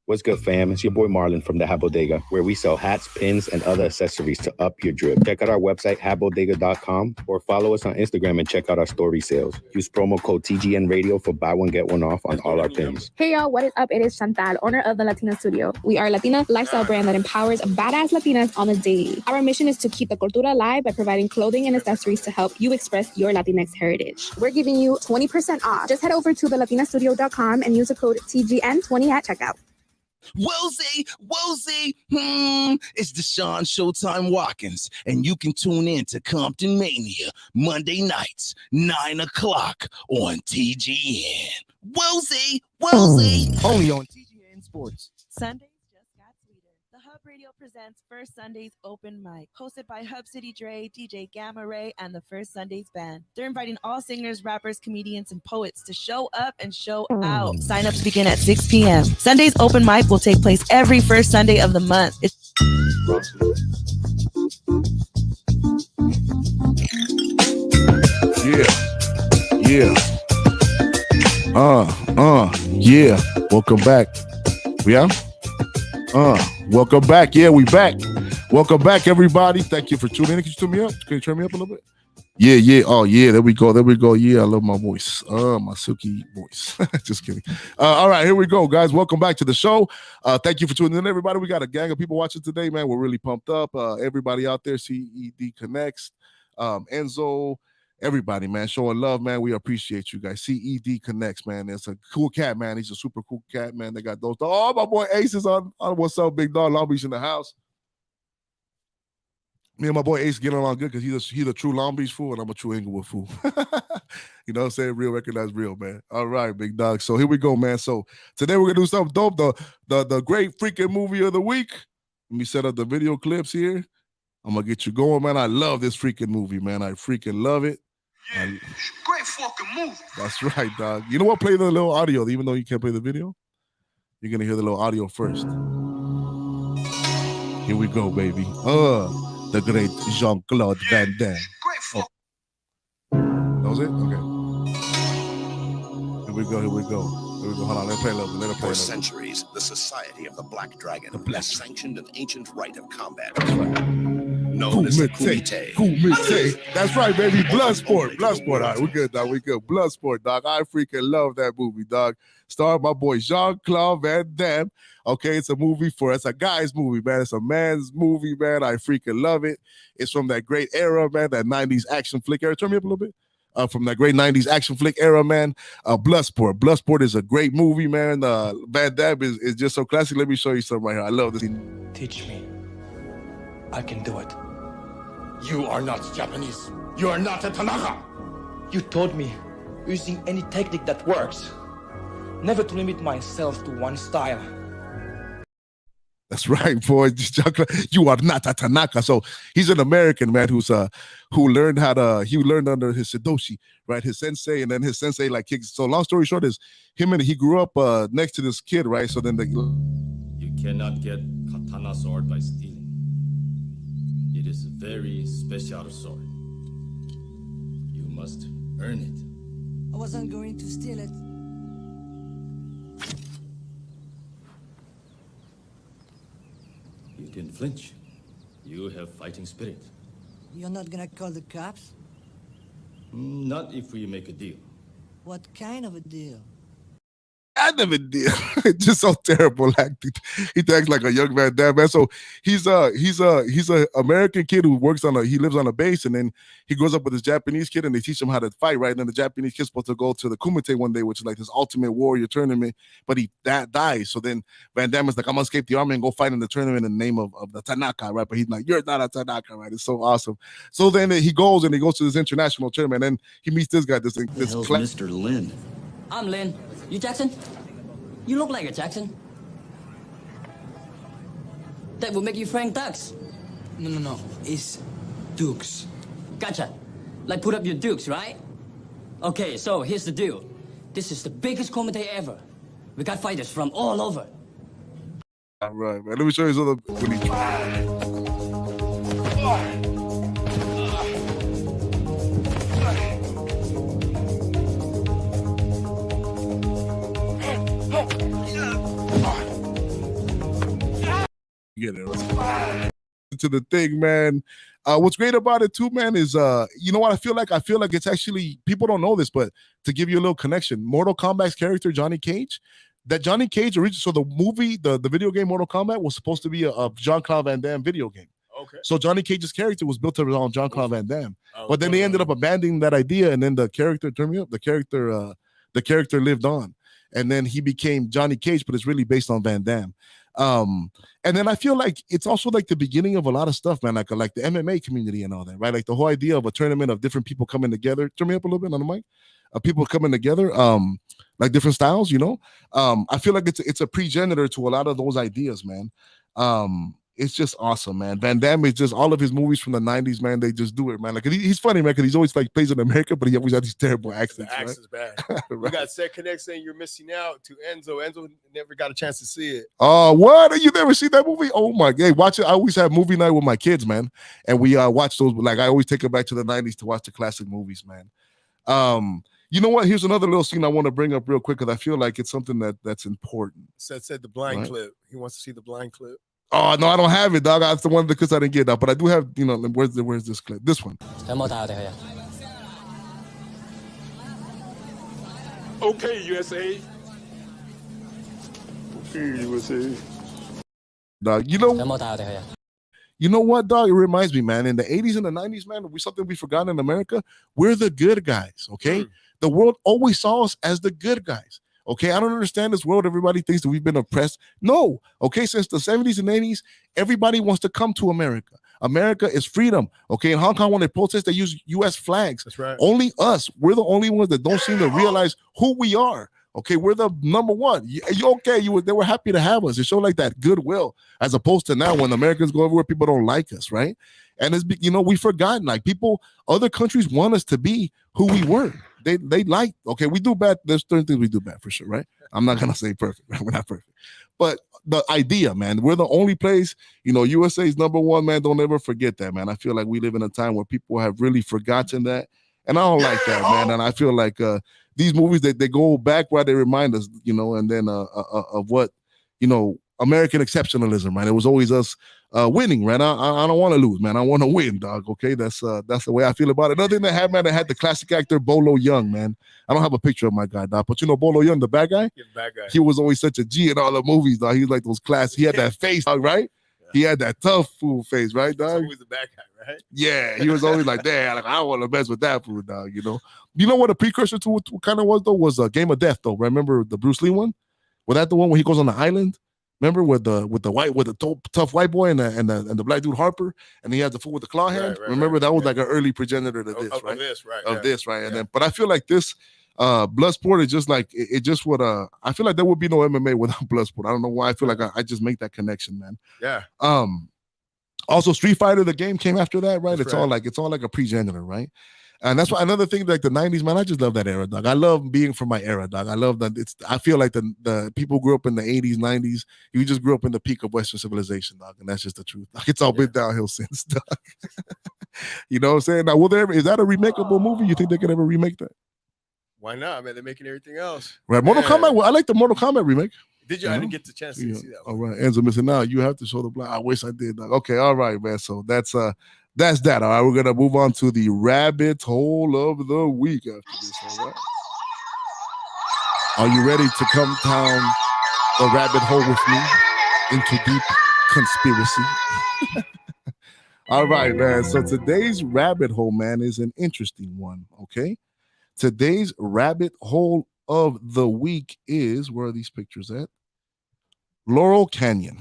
What's good, fam? It's your boy Marlon from the Hat Bodega, where we sell hats, pins, and other accessories to up your drip. Check out our website, hatbodega.com, or follow us on Instagram and check out our story sales. Use promo code TGN Radio for buy one, get one off on all our pins. Hey, y'all, what is up? It is Chantal, owner of the Latina Studio. We are a Latina lifestyle brand that empowers badass Latinas on the daily. Our mission is to keep the cultura alive by providing clothing and accessories to help you express your Latinx heritage. We're giving you 20% off. Just head over to thelatinastudio.com and use the code TGN20 at checkout. Wozy, it's Deshaun Showtime Watkins, and you can tune in to Compton Mania Monday nights, 9 o'clock on TGN. Wozy. Only on TGN Sports. Sundays just got sweeter. The Hub Radio presents First Sundays Open Mic, hosted by Hub City Dre, DJ Gamma Ray, and the First Sundays Band. They're inviting all singers, rappers, comedians, and poets to show up and show out. Sign-ups begin at 6 p.m. Sundays Open Mic will take place every first Sunday of the month. Yeah. Welcome back. Welcome back. Yeah, we back. Welcome back, everybody. Thank you for tuning in. Can you tune me up? Can you turn me up a little bit? Yeah. Oh, yeah. There we go. Yeah, I love my voice. My silky voice. Just kidding. All right, here we go, guys. Welcome back to the show. Thank you for tuning in, everybody. We got a gang of people watching today, man. We're really pumped up. Everybody out there, CED Connects, Enzo, everybody, man, showing love, man. We appreciate you guys. CED Connects, man. It's a cool cat, man. He's a super cool cat, man. They got those. Oh, my boy Ace is on what's up, big dog. Long Beach in the house. Me and my boy Ace getting along good because he's a true Long Beach fool and I'm a true Inglewood fool. You know what I'm saying? Real recognize real, man. All right, big dog. So here we go, man. So today we're gonna do something dope. The great freaking movie of the week. Let me set up the video clips here. I'm gonna get you going, man. I love this freaking movie, man. I freaking love it. Yeah, great fucking movie. That's right, dog. You know what? Play the little audio, even though you can't play the video. You're gonna hear the little audio first. Here we go, baby. The great Jean-Claude Van Damme. Oh. That was it? Okay. Here we go. Hold on, let me play a little bit. For centuries, the Society of the Black Dragon has sanctioned an ancient rite of combat. Known as the Kumite. That's right, baby. Bloodsport. All right, we're good, dog. Bloodsport, dog. I freaking love that movie, dog. Starring my boy Jean-Claude Van Damme. Okay, it's a guy's movie, man. It's a man's movie, man. I freaking love it. It's from that great era, man, that 90s action flick era. Turn me up a little bit. From that great 90s action flick era, man. Bloodsport. Bloodsport is a great movie, man. Van Damme is just so classic. Let me show you something right here. I love this. Teach me. I can do it. You are not Japanese. You are not a Tanaka. You taught me using any technique that works. Never to limit myself to one style. That's right, boy. You are not a Tanaka. So he's an American man who learned under his Sidoshi, right? His sensei, and then his sensei kicks. So long story short is he grew up next to this kid, right? So then you cannot get katana sword by stealing. It is a very special sword. You must earn it. I wasn't going to steal it. You didn't flinch. You have fighting spirit. You're not gonna call the cops? Not if we make a deal. What kind of a deal? never did. It's just so terrible acting. He acts like a young Van Damme, man. So he's a American kid who he lives on a base, and then he grows up with this Japanese kid, and they teach him how to fight, right? And then the Japanese kid's supposed to go to the Kumite one day, which is like this ultimate warrior tournament, but he dies. So then Van Damme is like, I'm gonna escape the army and go fight in the tournament in the name of the Tanaka, right? But he's like, you're not a Tanaka, right? It's so awesome. So then he goes to this international tournament, and he meets this guy, this Mr. Lin. I'm Lin. You Jackson? You look like a Jackson. That will make you Frank Dux. No. It's Dukes. Gotcha. Like put up your dukes, right? Okay, so here's the deal. This is the biggest comedy ever. We got fighters from all over. All right, man. Let me show you some of the. Get it to the thing, man. What's great about it too, man, is you know what I feel like it's actually, people don't know this, but to give you a little connection, Mortal Kombat's character Johnny Cage, so the movie, the video game Mortal Kombat was supposed to be a Jean-Claude Van Damme video game. Okay. So Johnny Cage's character was built around Jean-Claude Van Damme, but then they ended up abandoning that idea, and then the character lived on, and then he became Johnny Cage, but it's really based on Van Damme. And then I feel like it's also like the beginning of a lot of stuff, man, like the MMA community and all that, right? Like the whole idea of a tournament of different people coming together. Turn me up a little bit on the mic. People coming together, like different styles, you know. I feel like it's a progenitor to a lot of those ideas, man. It's just awesome, man. Van Damme is just, all of his movies from the 90s, man, they just do it, man. Like he's funny, man, because he's always like plays in America, but he always has these terrible accents. The accent's right? bad. Right. You got Set Connect saying you're missing out to Enzo. Enzo never got a chance to see it. Oh, what? You never seen that movie? Oh my God. Watch it. I always have movie night with my kids, man. And we watch those, like I always take them back to the 90s to watch the classic movies, man. You know what? Here's another little scene I want to bring up real quick because I feel like it's something that's important. Said the blind Right. clip. He wants to see the blind clip. Oh no, I don't have it, dog. That's the one because I didn't get that, but I do have. You know, where's this clip? This one. Okay, USA. Okay, USA. Dog, you know what, dog? It reminds me, man. In the 80s and the 90s, man, something we forgot in America. We're the good guys. Okay, the world always saw us as the good guys. Okay, I don't understand this world. Everybody thinks that we've been oppressed. No, okay, since the 70s and 80s, everybody wants to come to America. America is freedom. Okay, in Hong Kong, when they protest, they use U.S. flags. That's right. Only us. We're the only ones that don't seem to realize who we are. Okay, we're the number one. They were happy to have us. It showed like that goodwill, as opposed to now when Americans go everywhere, people don't like us, right? And it's, we've forgotten, like other countries want us to be who we were. They like, okay, we do bad. There's certain things we do bad for sure, right? I'm not gonna say perfect, right? We're not perfect. But the idea, man, we're the only place, USA is number one, man. Don't ever forget that, man. I feel like we live in a time where people have really forgotten that. And I don't like that, man. And I feel like these movies, they go back where they remind us, and then of what, American exceptionalism, right? It was always us winning, right? I don't want to lose, man. I want to win, dog. Okay, that's the way I feel about it. Another thing that had the classic actor Bolo Young, man. I don't have a picture of my guy, dog, but Bolo Young, the bad guy. Yeah, bad guy. He was always such a G in all the movies, dog. He was like those class. He had that face, dog, right? Yeah. He had that tough fool face, right, dog? He was the bad guy, right? Yeah, he was always like, "Damn, like I don't want to mess with that fool, dog." You know what a precursor to what kind of was though was Game of Death, though. Remember the Bruce Lee one? Was that the one where he goes on the island? Remember with the tough white boy and the black dude Harper, and he had the fool with the claw hand. Remember that was like an early progenitor to this, right? Of this, right? And then, but I feel like this Bloodsport is just like it just would. I feel like there would be no MMA without Bloodsport. I don't know why. I feel like I just make that connection, man. Yeah. Also, Street Fighter, the game came after that, right? That's It's all like a progenitor, right? And that's why another thing, like the 90s, man, I just love that era, dog. I love being from my era, dog. I love that. I feel like the people who grew up in the 80s, 90s, you just grew up in the peak of Western civilization, dog. And that's just the truth. Like, it's all been downhill since, dog. You know what I'm saying? Now, is that a remakeable movie? You think they could ever remake that? Why not, man? They're making everything else. Right. Mortal Kombat, I like the Mortal Kombat remake. Did you? I didn't get the chance to see that one. All right. Enzo missing out. You have to show the blind. I wish I did, dog. Okay. All right, man. So that's that. All right, we're gonna move on to the rabbit hole of the week after this. All right. Are you ready to come down the rabbit hole with me into deep conspiracy? All right, man. So today's rabbit hole, man, is an interesting one. Okay. Today's rabbit hole of the week is, where are these pictures at? Laurel Canyon.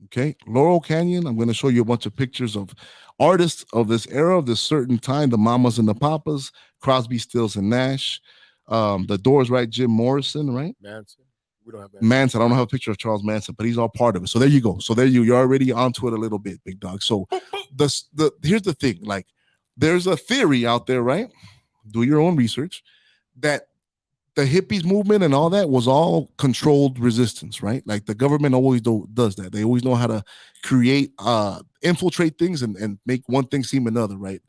Okay. Laurel Canyon. I'm going to show you a bunch of pictures of artists of this era, of this certain time, the Mamas and the Papas, Crosby, Stills, and Nash. The Doors, right? Jim Morrison, right? Manson. We don't have Manson. I don't have a picture of Charles Manson, but he's all part of it. So there you go. So there you're already onto it a little bit, big dog. So here's the thing. Like, there's a theory out there, right? Do your own research, that the hippies movement and all that was all controlled resistance, right? Like the government always does that. They always know how to create, infiltrate things and make one thing seem another, right?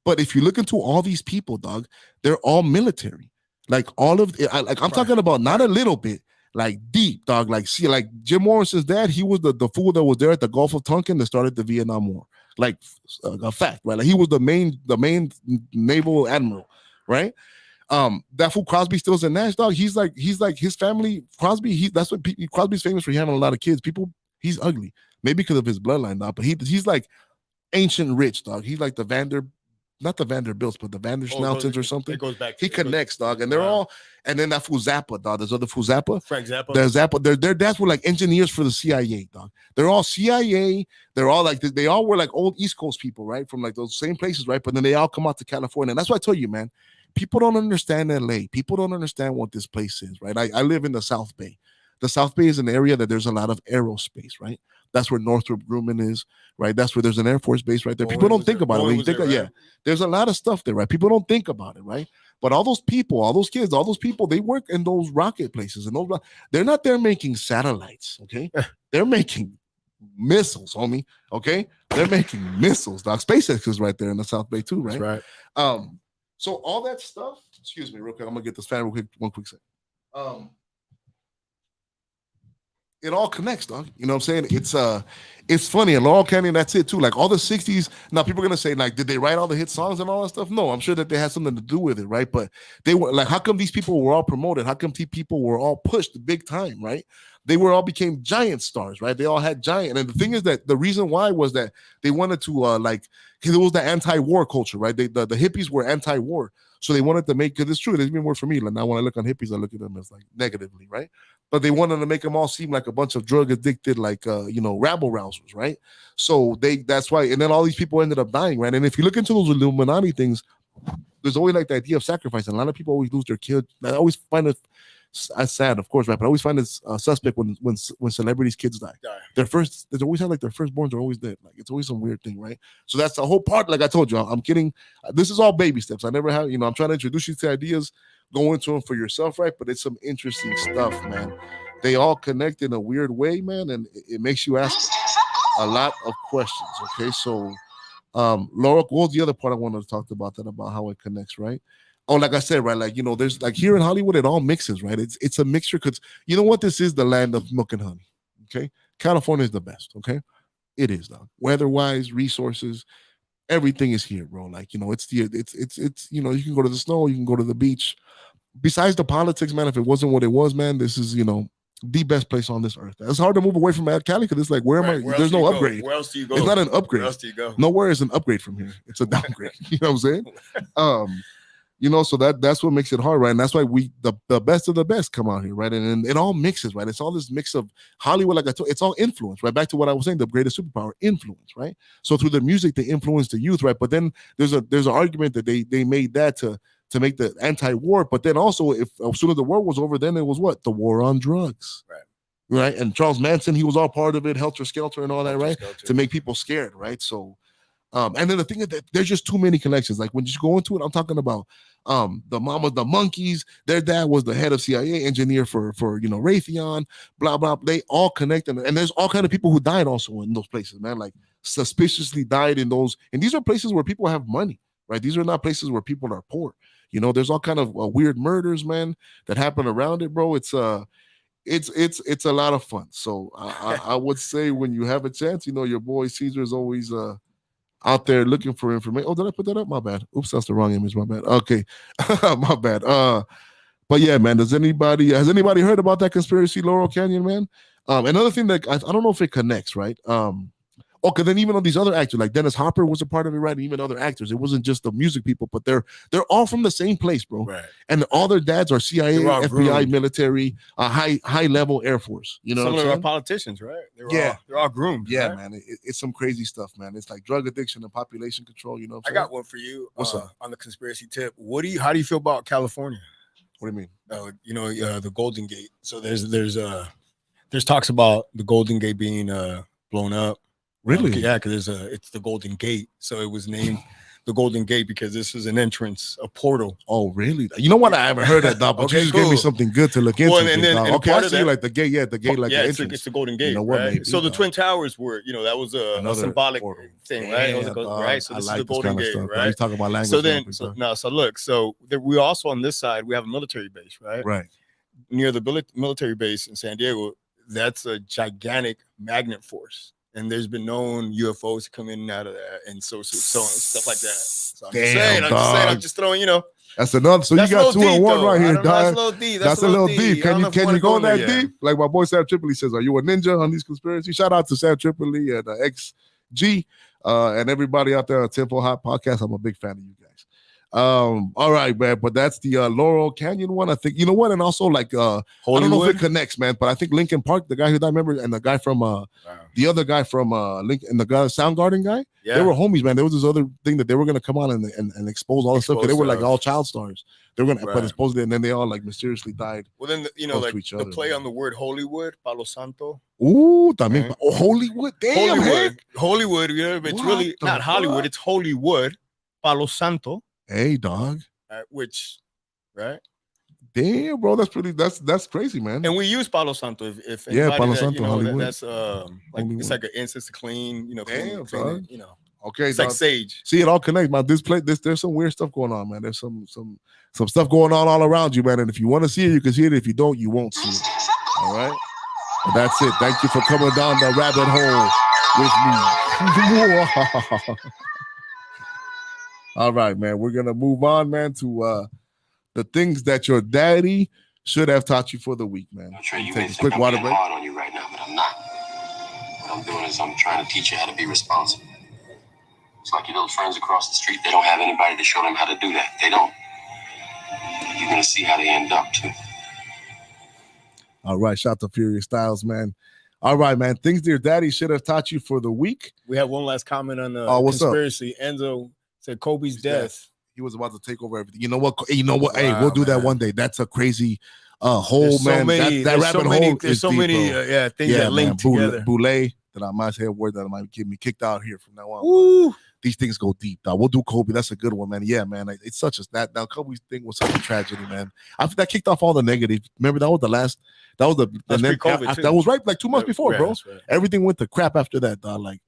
But if you look into all these people, dog, they're all military. Like all of, I'm talking about not a little bit, like deep, dog. Like, see, like Jim Morrison's dad, he was the fool that was there at the Gulf of Tonkin that started the Vietnam War. Like a fact, right? Like he was the main naval admiral, right? That fool Crosby, Stills, and Nash, dog. He's like his family. Crosby, that's what Crosby's famous for, having a lot of kids. He's ugly, maybe because of his bloodline, dog. But he's like ancient rich, dog. He's like not the Vanderbilts, but the Vanderschnauzens or something. It goes back. He connects, dog, and they're all. And then that fool Zappa, dog. There's other fool Zappa. Frank Zappa. There's Zappa. Their dads were like engineers for the CIA, dog. They're all CIA. They're all like, they all were like old East Coast people, right? From like those same places, right? But then they all come out to California. And that's why I tell you, man, people don't understand LA. People don't understand what this place is, right? I live in the South Bay. The South Bay is an area that there's a lot of aerospace, right? That's where Northrop Grumman is, right? That's where there's an Air Force base right there. People don't think about it. When you think, yeah, there's a lot of stuff there, right? People don't think about it, right? But all those people, all those kids, all those people, they work in those rocket places, and they're not there making satellites, okay? They're making missiles, homie, okay? They're making missiles, dog. SpaceX is right there in the South Bay too, right? That's right. So all that stuff, excuse me, real quick. I'm gonna get this fan real quick, one quick second. It all connects, dog. You know what I'm saying? It's funny. And Laurel Canyon, that's it too. Like all the 60s. Now people are gonna say, like, did they write all the hit songs and all that stuff? No, I'm sure that they had something to do with it, right? But they were like, how come these people were all promoted? How come people were all pushed big time, right? They were all became giant stars, right? They all had giant. And the thing is that the reason why was that they wanted to because it was the anti-war culture, right? The hippies were anti-war. So they wanted to make, because it's true, it doesn't even work for me. Like now when I look on hippies, I look at them as like negatively, right? But they wanted to make them all seem like a bunch of drug addicted, like rabble rousers, right? So that's why, and then all these people ended up dying, right? And if you look into those Illuminati things, there's always like the idea of sacrifice. And a lot of people always lose their kids. I always find it sad, of course, right? But I always find it suspect when celebrities' kids die. They always have like their firstborns are always dead. Like it's always some weird thing, right? So that's the whole part. Like I told you, I'm kidding. This is all baby steps. I never have, I'm trying to introduce you to ideas, go into them for yourself, right? But it's some interesting stuff, man. They all connect in a weird way, man, and it makes you ask a lot of questions. Okay, so Laura, what was the other part I wanted to talk about how it connects, right? Oh, like I said, right, like there's like here in Hollywood, it all mixes, right? It's a mixture, because you know what, this is the land of milk and honey. Okay, California is the best. Okay, it is, though. Weather-wise, resources, everything is here, bro. Like it's you can go to the snow, you can go to the beach. Besides the politics, man, if it wasn't what it was, man, this is the best place on this earth. It's hard to move away from Cali because it's like, where am I? There's no upgrade. Where else do you go? It's not an upgrade. Where else do you go? Nowhere is an upgrade from here. It's a downgrade. You know what I'm saying? So that's what makes it hard, right? And that's why the best of the best come out here, right? And it all mixes, right? It's all this mix of Hollywood, like I told, it's all influence, right? Back to what I was saying, the greatest superpower, influence, right? So through the music, they influence the youth, right? But then there's an argument that they made that to make the anti-war, but then also as soon as the war was over, then it was what? The war on drugs. Right. And Charles Manson, he was all part of it, Helter Skelter and all that, right? To make people scared, right? So and then the thing is that there's just too many connections. Like when you go into it, I'm talking about the Mamas, the Monkeys, their dad was the head of CIA engineer for Raytheon, blah blah. They all connect, and there's all kind of people who died also in those places, man. Like suspiciously died in those, and these are places where people have money, right? These are not places where people are poor. There's all kind of weird murders, man, that happen around it, bro. It's a lot of fun. So I would say when you have a chance, your boy Caesar is always out there looking for information. Oh, did I put that up? My bad. Oops, that's the wrong image. My bad. Okay, my bad. But yeah, man, has anybody heard about that conspiracy, Laurel Canyon, man? Another thing that I don't know if it connects, right? Okay, then even on these other actors, like Dennis Hopper was a part of it, right? And even other actors, it wasn't just the music people, but they're all from the same place, bro. Right. And all their dads are CIA, FBI, groomed. military, high level Air Force. You know, some what of I'm them are saying? politicians, right? Yeah. They're all groomed. Yeah, right? man, it's some crazy stuff, man. It's like drug addiction and population control. You know, what I I'm got saying? one for you. What's up? On the conspiracy tip? How do you feel about California? What do you mean? The Golden Gate. So there's talks about the Golden Gate being blown up. Really? Yeah, because it's the Golden Gate. So it was named the Golden Gate because this is an entrance, a portal. Oh, really? You know what? I haven't heard that, dog, but Okay, you just gave me cool. something good to look into. Well, and then okay, part I of see that- like the gate, the gate, like the it's entrance. the Golden Gate. You know what, right? maybe, So the dog. Twin Towers were, that was a Another symbolic portal. thing, right? It was Yeah, dog. right. So I this like is the this Golden kind of Gate, stuff, dog. right? He's talking about language. So then, now, so look, so we also on this side we have a military base, right? Right. Near the military base in San Diego, that's a gigantic magnet force. And there's been known UFOs to come in and out of that, and so stuff like that. So I'm just throwing, That's another. So That's you a got little 2 and deep, 1 though. right I here, don't know, that's dog. a little deep. That's a little deep. I don't know if Can wanna you go in there that yet. deep? Like my boy Sam Tripoli says, are you a ninja on these conspiracies? Shout out to Sam Tripoli and XG and everybody out there on Tempo Hot Podcast. I'm a big fan of you guys. All right, man. But that's the Laurel Canyon one. I think you know what, and also like I don't know if it connects, man. But I think Lincoln Park, the guy who I remember, and the guy from the other guy from Lincoln, and the guy Soundgarden guy, they were homies, man. There was this other thing that they were gonna come on and expose all this stuff. 'Cause they were like all child stars. They were gonna but expose it, and then they all like mysteriously died. Well, then like the play on the word Hollywood, Palo Santo. Ooh, también Hollywood. Damn, Hollywood. It's really not Hollywood. It's Hollywood, Palo Santo. Hey, dog. Which, right? Damn, bro, that's crazy, man. And we use Palo Santo. If Palo Santo, Hollywood. That's like it's like an incense to clean. Damn, clean, Okay, it's dog. like sage. See, it all connects, man. There's some weird stuff going on, man. There's some stuff going on all around you, man. And if you want to see it, you can see it. If you don't, you won't see it. All right. But that's it. Thank you for coming down the rabbit hole with me. All right, man. We're gonna move on, man, to the things that your daddy should have taught you for the week, man. Trey, you Take may a think quick I'm water being break. hard on you right now, but I'm not. What I'm doing is I'm trying to teach you how to be responsible. It's like your little friends across the street. They don't have anybody to show them how to do that. They don't. You're gonna see how they end up too. All right, shout out to Furious Styles, man. All right, man. Things your daddy should have taught you for the week. We have one last comment on the what's up? conspiracy. Enzo said Kobe's death. He was about to take over everything. You know what? Hey, we'll do that one day. That's a crazy hole, There's so man. many- that there's rabbit so many- hole there's is so deep, many, bro. things that link together. Boule, that I might say a word that might get me kicked out here from now on. Ooh. These things go deep, dog. We'll do Kobe. That's a good one, man. Yeah, man. It's such a that now Kobe's thing was such a tragedy, man. After that kicked off all the negative. Remember that was the last. That was That's pre-COVID, after, too. that was right like 2 months before, Yeah, bro. that's right. Everything went to crap after that, dog. Like,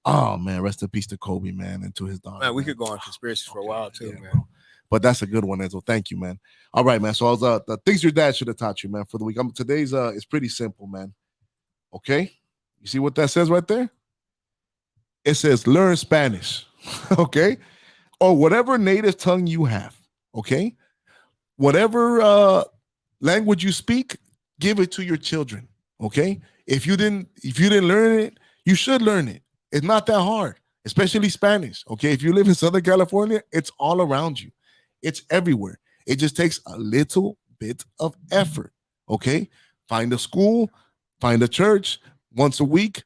oh man, rest in peace to Kobe, man, and to his daughter. Man, we could go on conspiracies for a while too, man. But that's a good one, Enzo. Thank you, man. All right, man. So I was the things your dad should have taught you, man, for the week. Today's it's pretty simple, man. Okay, you see what that says right there? It says learn Spanish, okay, or whatever native tongue you have. Okay, whatever language you speak, give it to your children. Okay, if you didn't learn it, you should learn it. It's not that hard, especially Spanish. Okay, if you live in Southern California, it's all around you. It's everywhere. It just takes a little bit of effort. Okay, find a school, find a church once a week,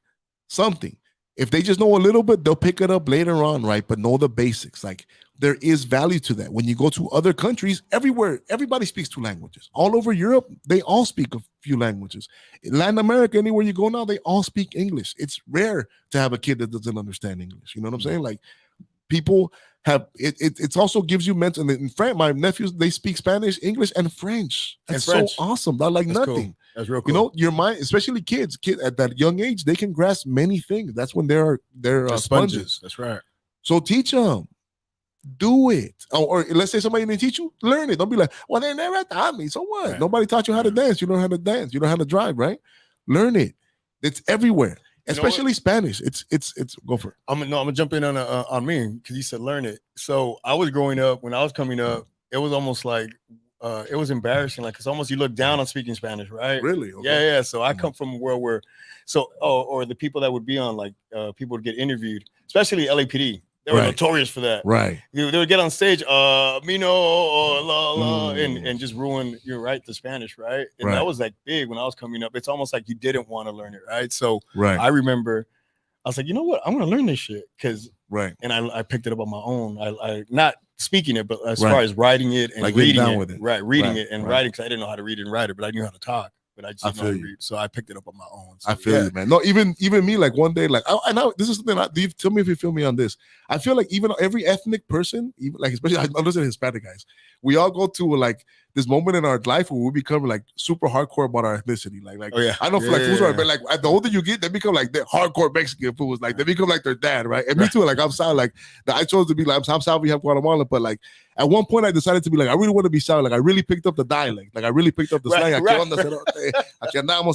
something. If they just know a little bit, they'll pick it up later on, right? But know the basics. Like there is value to that. When you go to other countries, everywhere, everybody speaks 2 languages. All over Europe, they all speak a few languages. In Latin America, anywhere you go now, they all speak English. It's rare to have a kid that doesn't understand English. You know what I'm saying? Like people have it. It also gives you mental. In France, my nephews, they speak Spanish, English, and French. That's so awesome. Not like That's nothing. cool. That's real cool. You know, your mind, especially kids at that young age, they can grasp many things. That's when they're sponges. That's right. So teach them. Do it. Or let's say somebody didn't teach you, learn it. Don't be like, well, they never taught me. So what? Right. Nobody taught you how to dance. You learn how to dance. You know how to drive, right? Learn it. It's everywhere, especially Spanish. It's go for it. I'm gonna jump in on me because you said learn it. So I was growing up when I was coming up. It was almost like it was embarrassing. Like, it's almost you look down on speaking Spanish, right? Really? Okay. Yeah. So I come from a world where, or the people that would be on, like, people would get interviewed, especially LAPD. They were notorious for that. Right. They would get on stage, Mino, la la, and just ruin the Spanish, right? And that was like big when I was coming up. It's almost like you didn't want to learn it, right? So I remember I was like, you know what? I'm gonna learn this shit and I picked it up on my own. I not speaking it, but as far as writing it and like reading down it, with it. Reading it and writing, because I didn't know how to read and write it, but I knew how to talk. But I just didn't know how to read, so I picked it up on my own. So, I feel you, man. No, even me, like one day, like I know this is something. Tell me if you feel me on this. I feel like even every ethnic person, even like especially I understand Hispanic guys, we all go to like this moment in our life where we become like super hardcore about our ethnicity. Like I don't feel like fools are, but like the older you get, they become like the hardcore Mexican fools. Like they become like their dad, right? And me too. Like I'm South. Like I chose to be like I'm South. We have Guatemala, but like at one point I decided to be like I really want to be South. Like I really picked up the dialect. Like I really picked up the slang.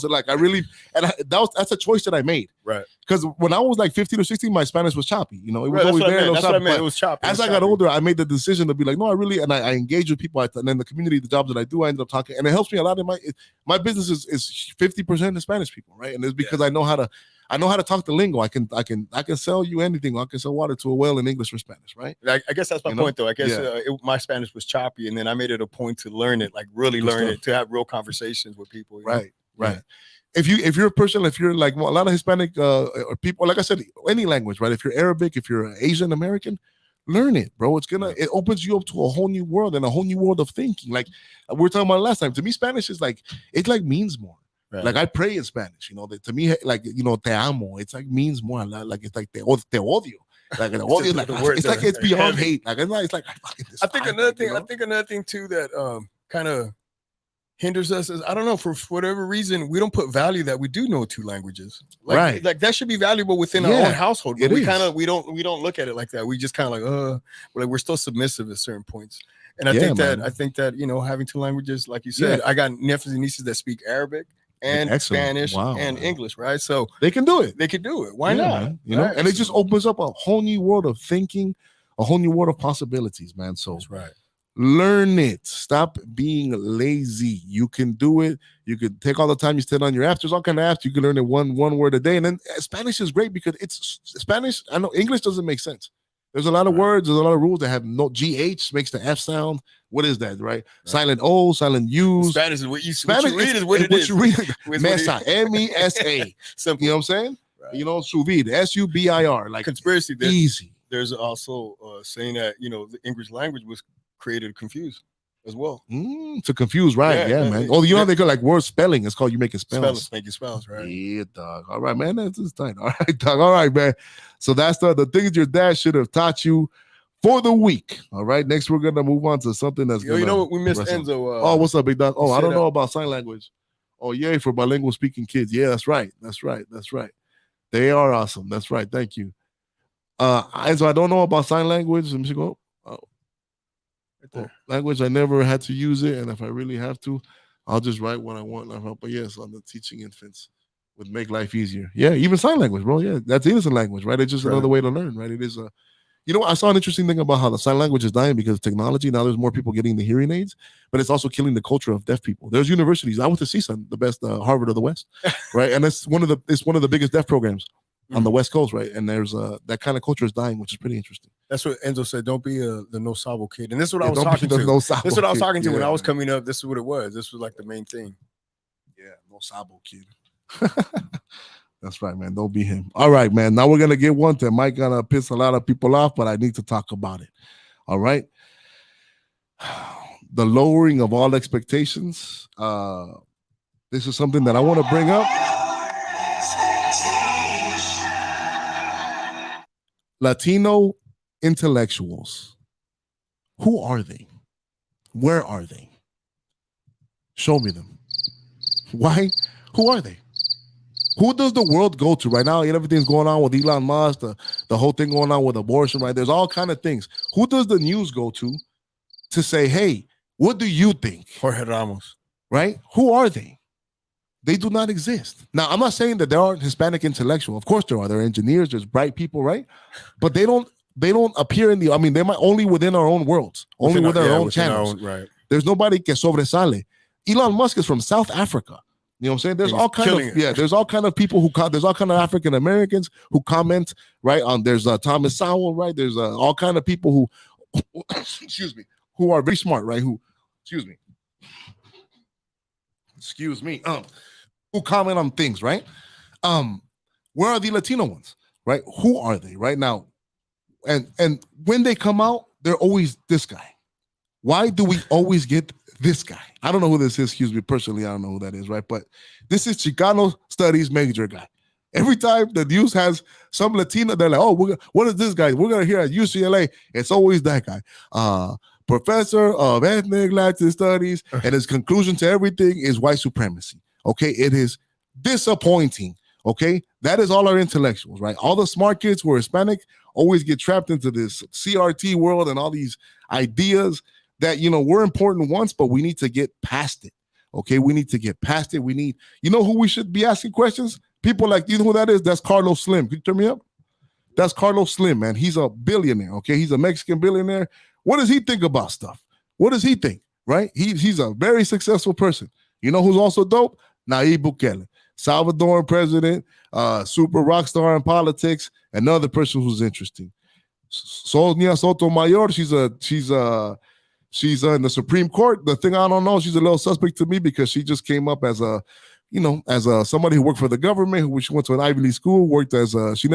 Like I really, and that's a choice that I made. Right. Because when I was like 15 or 16, my Spanish was choppy. You know, it was always there. That's what I meant. It was choppy. As I got older, I made the decision to be like, no, I really, and I engage with people, and then the community, the jobs that I do, I end up talking, and it helps me a lot in my business is 50% Spanish people, right? And it's because I know how to talk the lingo. I can sell you anything. I can sell water to a well in English or Spanish, right? I guess that's my point, though. I guess my Spanish was choppy, and then I made it a point to learn it, like really learn it, to have real conversations with people. Right. If you're a person, if you're like a lot of Hispanic or people, like I said, any language, right? If you're Arabic, if you're Asian American, learn it, bro. It opens you up to a whole new world and a whole new world of thinking. Like we were talking about last time. To me, Spanish is like means more. Right. Like I pray in Spanish, to me, like te amo. It's like means more. Like it's like te odio. Like the odio, like it's like it's beyond hate. Like it's like I think another thing too that kind of hinders us is, I don't know, for whatever reason, we don't put value that we do know 2 languages. Like that should be valuable within our own household. But we don't look at it like that. We just kind of like we're still submissive at certain points. And I think that having 2 languages, like you said, I got nephews and nieces that speak Arabic and Spanish and English, right? So they can do it. Why not? Man, right? And it just opens up a whole new world of thinking, a whole new world of possibilities, man. So that's right. Learn it. Stop being lazy. You can do it. You can take all the time you spend on your apps. There's all kind of apps. You can learn it one word a day. And then Spanish is great because it's Spanish. I know English doesn't make sense. There's a lot of words. There's a lot of rules that have no GH makes the F sound. What is that, right? Silent O, silent U's. Spanish is what you read is what it is. You read, Mesa, MESA. You know what I'm saying? Right. Subir, SUBIR. Like conspiracy. Easy. There's also saying that the English language was created to confuse as well. To confuse, right? Yeah, man. They got like word spelling. It's called you making spells. Making spells, right? Yeah, dog. All right, man. That's tight. All right, dog. All right, man. So that's the things your dad should have taught you for the week. All right. Next, we're gonna move on to something that's you know what we missed, Enzo. What's up, big dog? I don't know about sign language. Oh, yay for bilingual speaking kids. Yeah, that's right. They are awesome. That's right. Thank you. Enzo, I don't know about sign language. Let me go. Language, I never had to use it, and if I really have to, I'll just write what I want. But yes, on the teaching infants would make life easier. Yeah, even sign language, bro. Yeah, that's innocent language, right? It's just another way to learn, right? It is I saw an interesting thing about how the sign language is dying because of technology. Now there's more people getting the hearing aids, but it's also killing the culture of deaf people. There's universities. I went to CSUN, the best Harvard of the West, right? And it's one of the biggest deaf programs on the West Coast, right? And there's that kind of culture is dying, which is pretty interesting. That's what Enzo said. Don't be the no sabo kid. And this is what I was talking to. This is what I was talking to when I was coming up. This is what it was. This was like the main thing. Yeah, no sabo kid. That's right, man. Don't be him. All right, man. Now we're gonna get one that might gonna piss a lot of people off, but I need to talk about it. All right. The lowering of all expectations. This is something that I want to bring up. Latino intellectuals. Who are they? Where are they? Show me them. Why? Who are they? Who does the world go to right now? Everything's going on with Elon Musk, the whole thing going on with abortion, right? There's all kind of things. Who does the news go to say, hey, what do you think? Jorge Ramos. Right? Who are they? They do not exist. Now, I'm not saying that there aren't Hispanic intellectuals. Of course there are. There are engineers, there's bright people, right? But they don't appear in they might only within our own worlds, only within our own channels. There's nobody que sobresale. Elon Musk is from South Africa. You know what I'm saying? There's all kind of there's all kind of people who there's all kind of African Americans who comment, right? There's Thomas Sowell, right? There's all kind of people who excuse me, who are very smart, right? Who who comment on things, right? Where are the Latino ones, right? Who are they right now? And when they come out, they're always this guy. Why do we always get this guy? I don't know who this is. Excuse me. Personally, I don't know who that is, right? But this is Chicano Studies major guy. Every time the news has some Latino, they're like, oh, what is this guy? We're going to hear at UCLA. It's always that guy. Professor of Ethnic Latin Studies. And his conclusion to everything is white supremacy. Okay. It is disappointing. Okay. That is all our intellectuals, right? All the smart kids who are Hispanic always get trapped into this CRT world and all these ideas that, we're important once, but we need to get past it. Okay, we need to get past it. We need, who we should be asking questions? People like, you know who that is? That's Carlos Slim. Can you turn me up? That's Carlos Slim, man. He's a billionaire, okay? He's a Mexican billionaire. What does he think about stuff? What does he think, right? He's a very successful person. You know who's also dope? Nayib Bukele, Salvadoran president, super rock star in politics, another person who's interesting. Sonia Sotomayor, she's in the Supreme Court. The thing I don't know, she's a little suspect to me because she just came up as somebody who worked for the government, she went to an Ivy League school, worked as she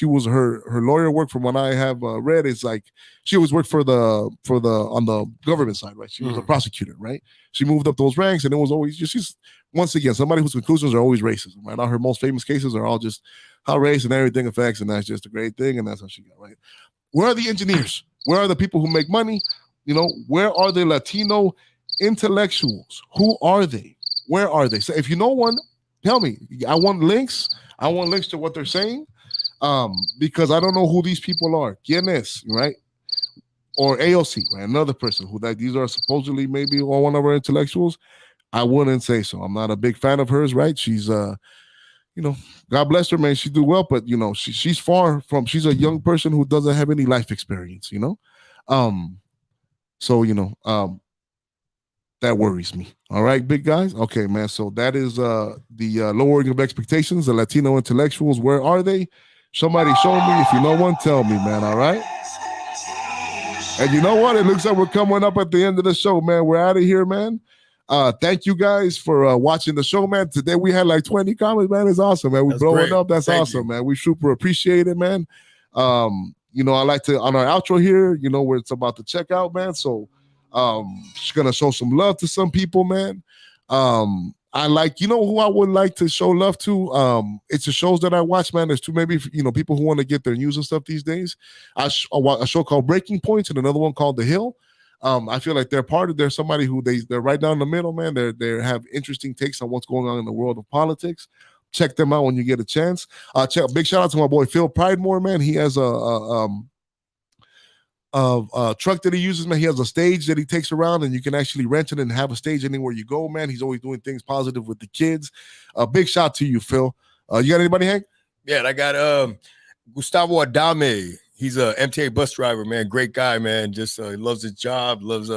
was her lawyer work from what I have read. It's like she always worked on the government side, right? She was a prosecutor, right? She moved up those ranks, and it was always she's once again somebody whose conclusions are always racism, right? All her most famous cases are all just how race and everything affects, and that's just a great thing, and that's how she got right. Where are the engineers? Where are the people who make money? Where are the Latino intellectuals? Who are they? Where are they? So if you know one, tell me. I want links. I want links to what they're saying, because I don't know who these people are. ¿Quién es, right? Or AOC, right? Another person who these are supposedly maybe one of our intellectuals. I wouldn't say so. I'm not a big fan of hers, right? She's God bless her, man. She do well, but she's far from. She's a young person who doesn't have any life experience. That worries me. All right, big guys. Okay, man. So that is the lowering of expectations. The Latino intellectuals, where are they? Somebody show me. If you know one, tell me, man. All right. And you know what? It looks like we're coming up at the end of the show, man. We're out of here, man. Thank you guys for watching the show, man. Today we had like 20 comments, man. It's awesome, man. We're blowing up. That's awesome, man. We super appreciate it, man. I like to, on our outro here, where it's about to check out, man. So just gonna show some love to some people, man. I like, who I would like to show love to. It's the shows that I watch, man. There's two, maybe, people who want to get their news and stuff these days. A show called Breaking Points and another one called The Hill. I feel like they're somebody who they're right down the middle, man. They have interesting takes on what's going on in the world of politics. Check them out when you get a chance. Big shout out to my boy Phil Pridemore, man. He has a truck that he uses, man. He has a stage that he takes around, and you can actually rent it and have a stage anywhere you go, man. He's always doing things positive with the kids. Big shout out to you, Phil. You got anybody, Hank? Yeah, I got Gustavo Adame. He's a MTA bus driver, man. Great guy, man. Just loves his job, loves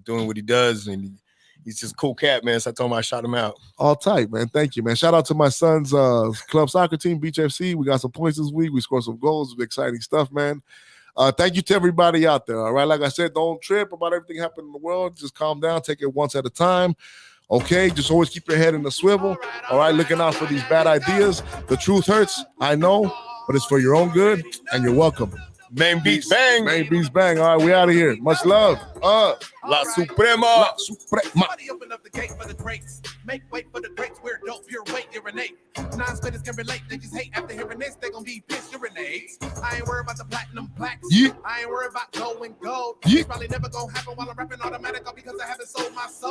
doing what he does, and he's just a cool cat, man. So I told him I shot him out. All tight, man. Thank you, man. Shout out to my son's club soccer team, Beach FC. We got some points this week. We scored some goals. Exciting stuff, man. Thank you to everybody out there. All right, like I said, don't trip about everything happening in the world. Just calm down. Take it once at a time. Okay, just always keep your head in the swivel. All right, looking out for these bad ideas. The truth hurts, I know, but it's for your own good, and you're welcome. Main Beats Bang. Main Beats Bang. All right, we out of here. Much love. La Suprema. La Suprema. Open up the gate for the greats. Make way for the greats. We're dope, pure weight, urinate. Non-spitters can relate. They just hate after hearing this. They gon' be pissed urinates. I ain't worried about the platinum plaques. Yeah. I ain't worried about going gold. Yeah. It's probably never gonna happen while I'm rapping automatic because I haven't sold my soul.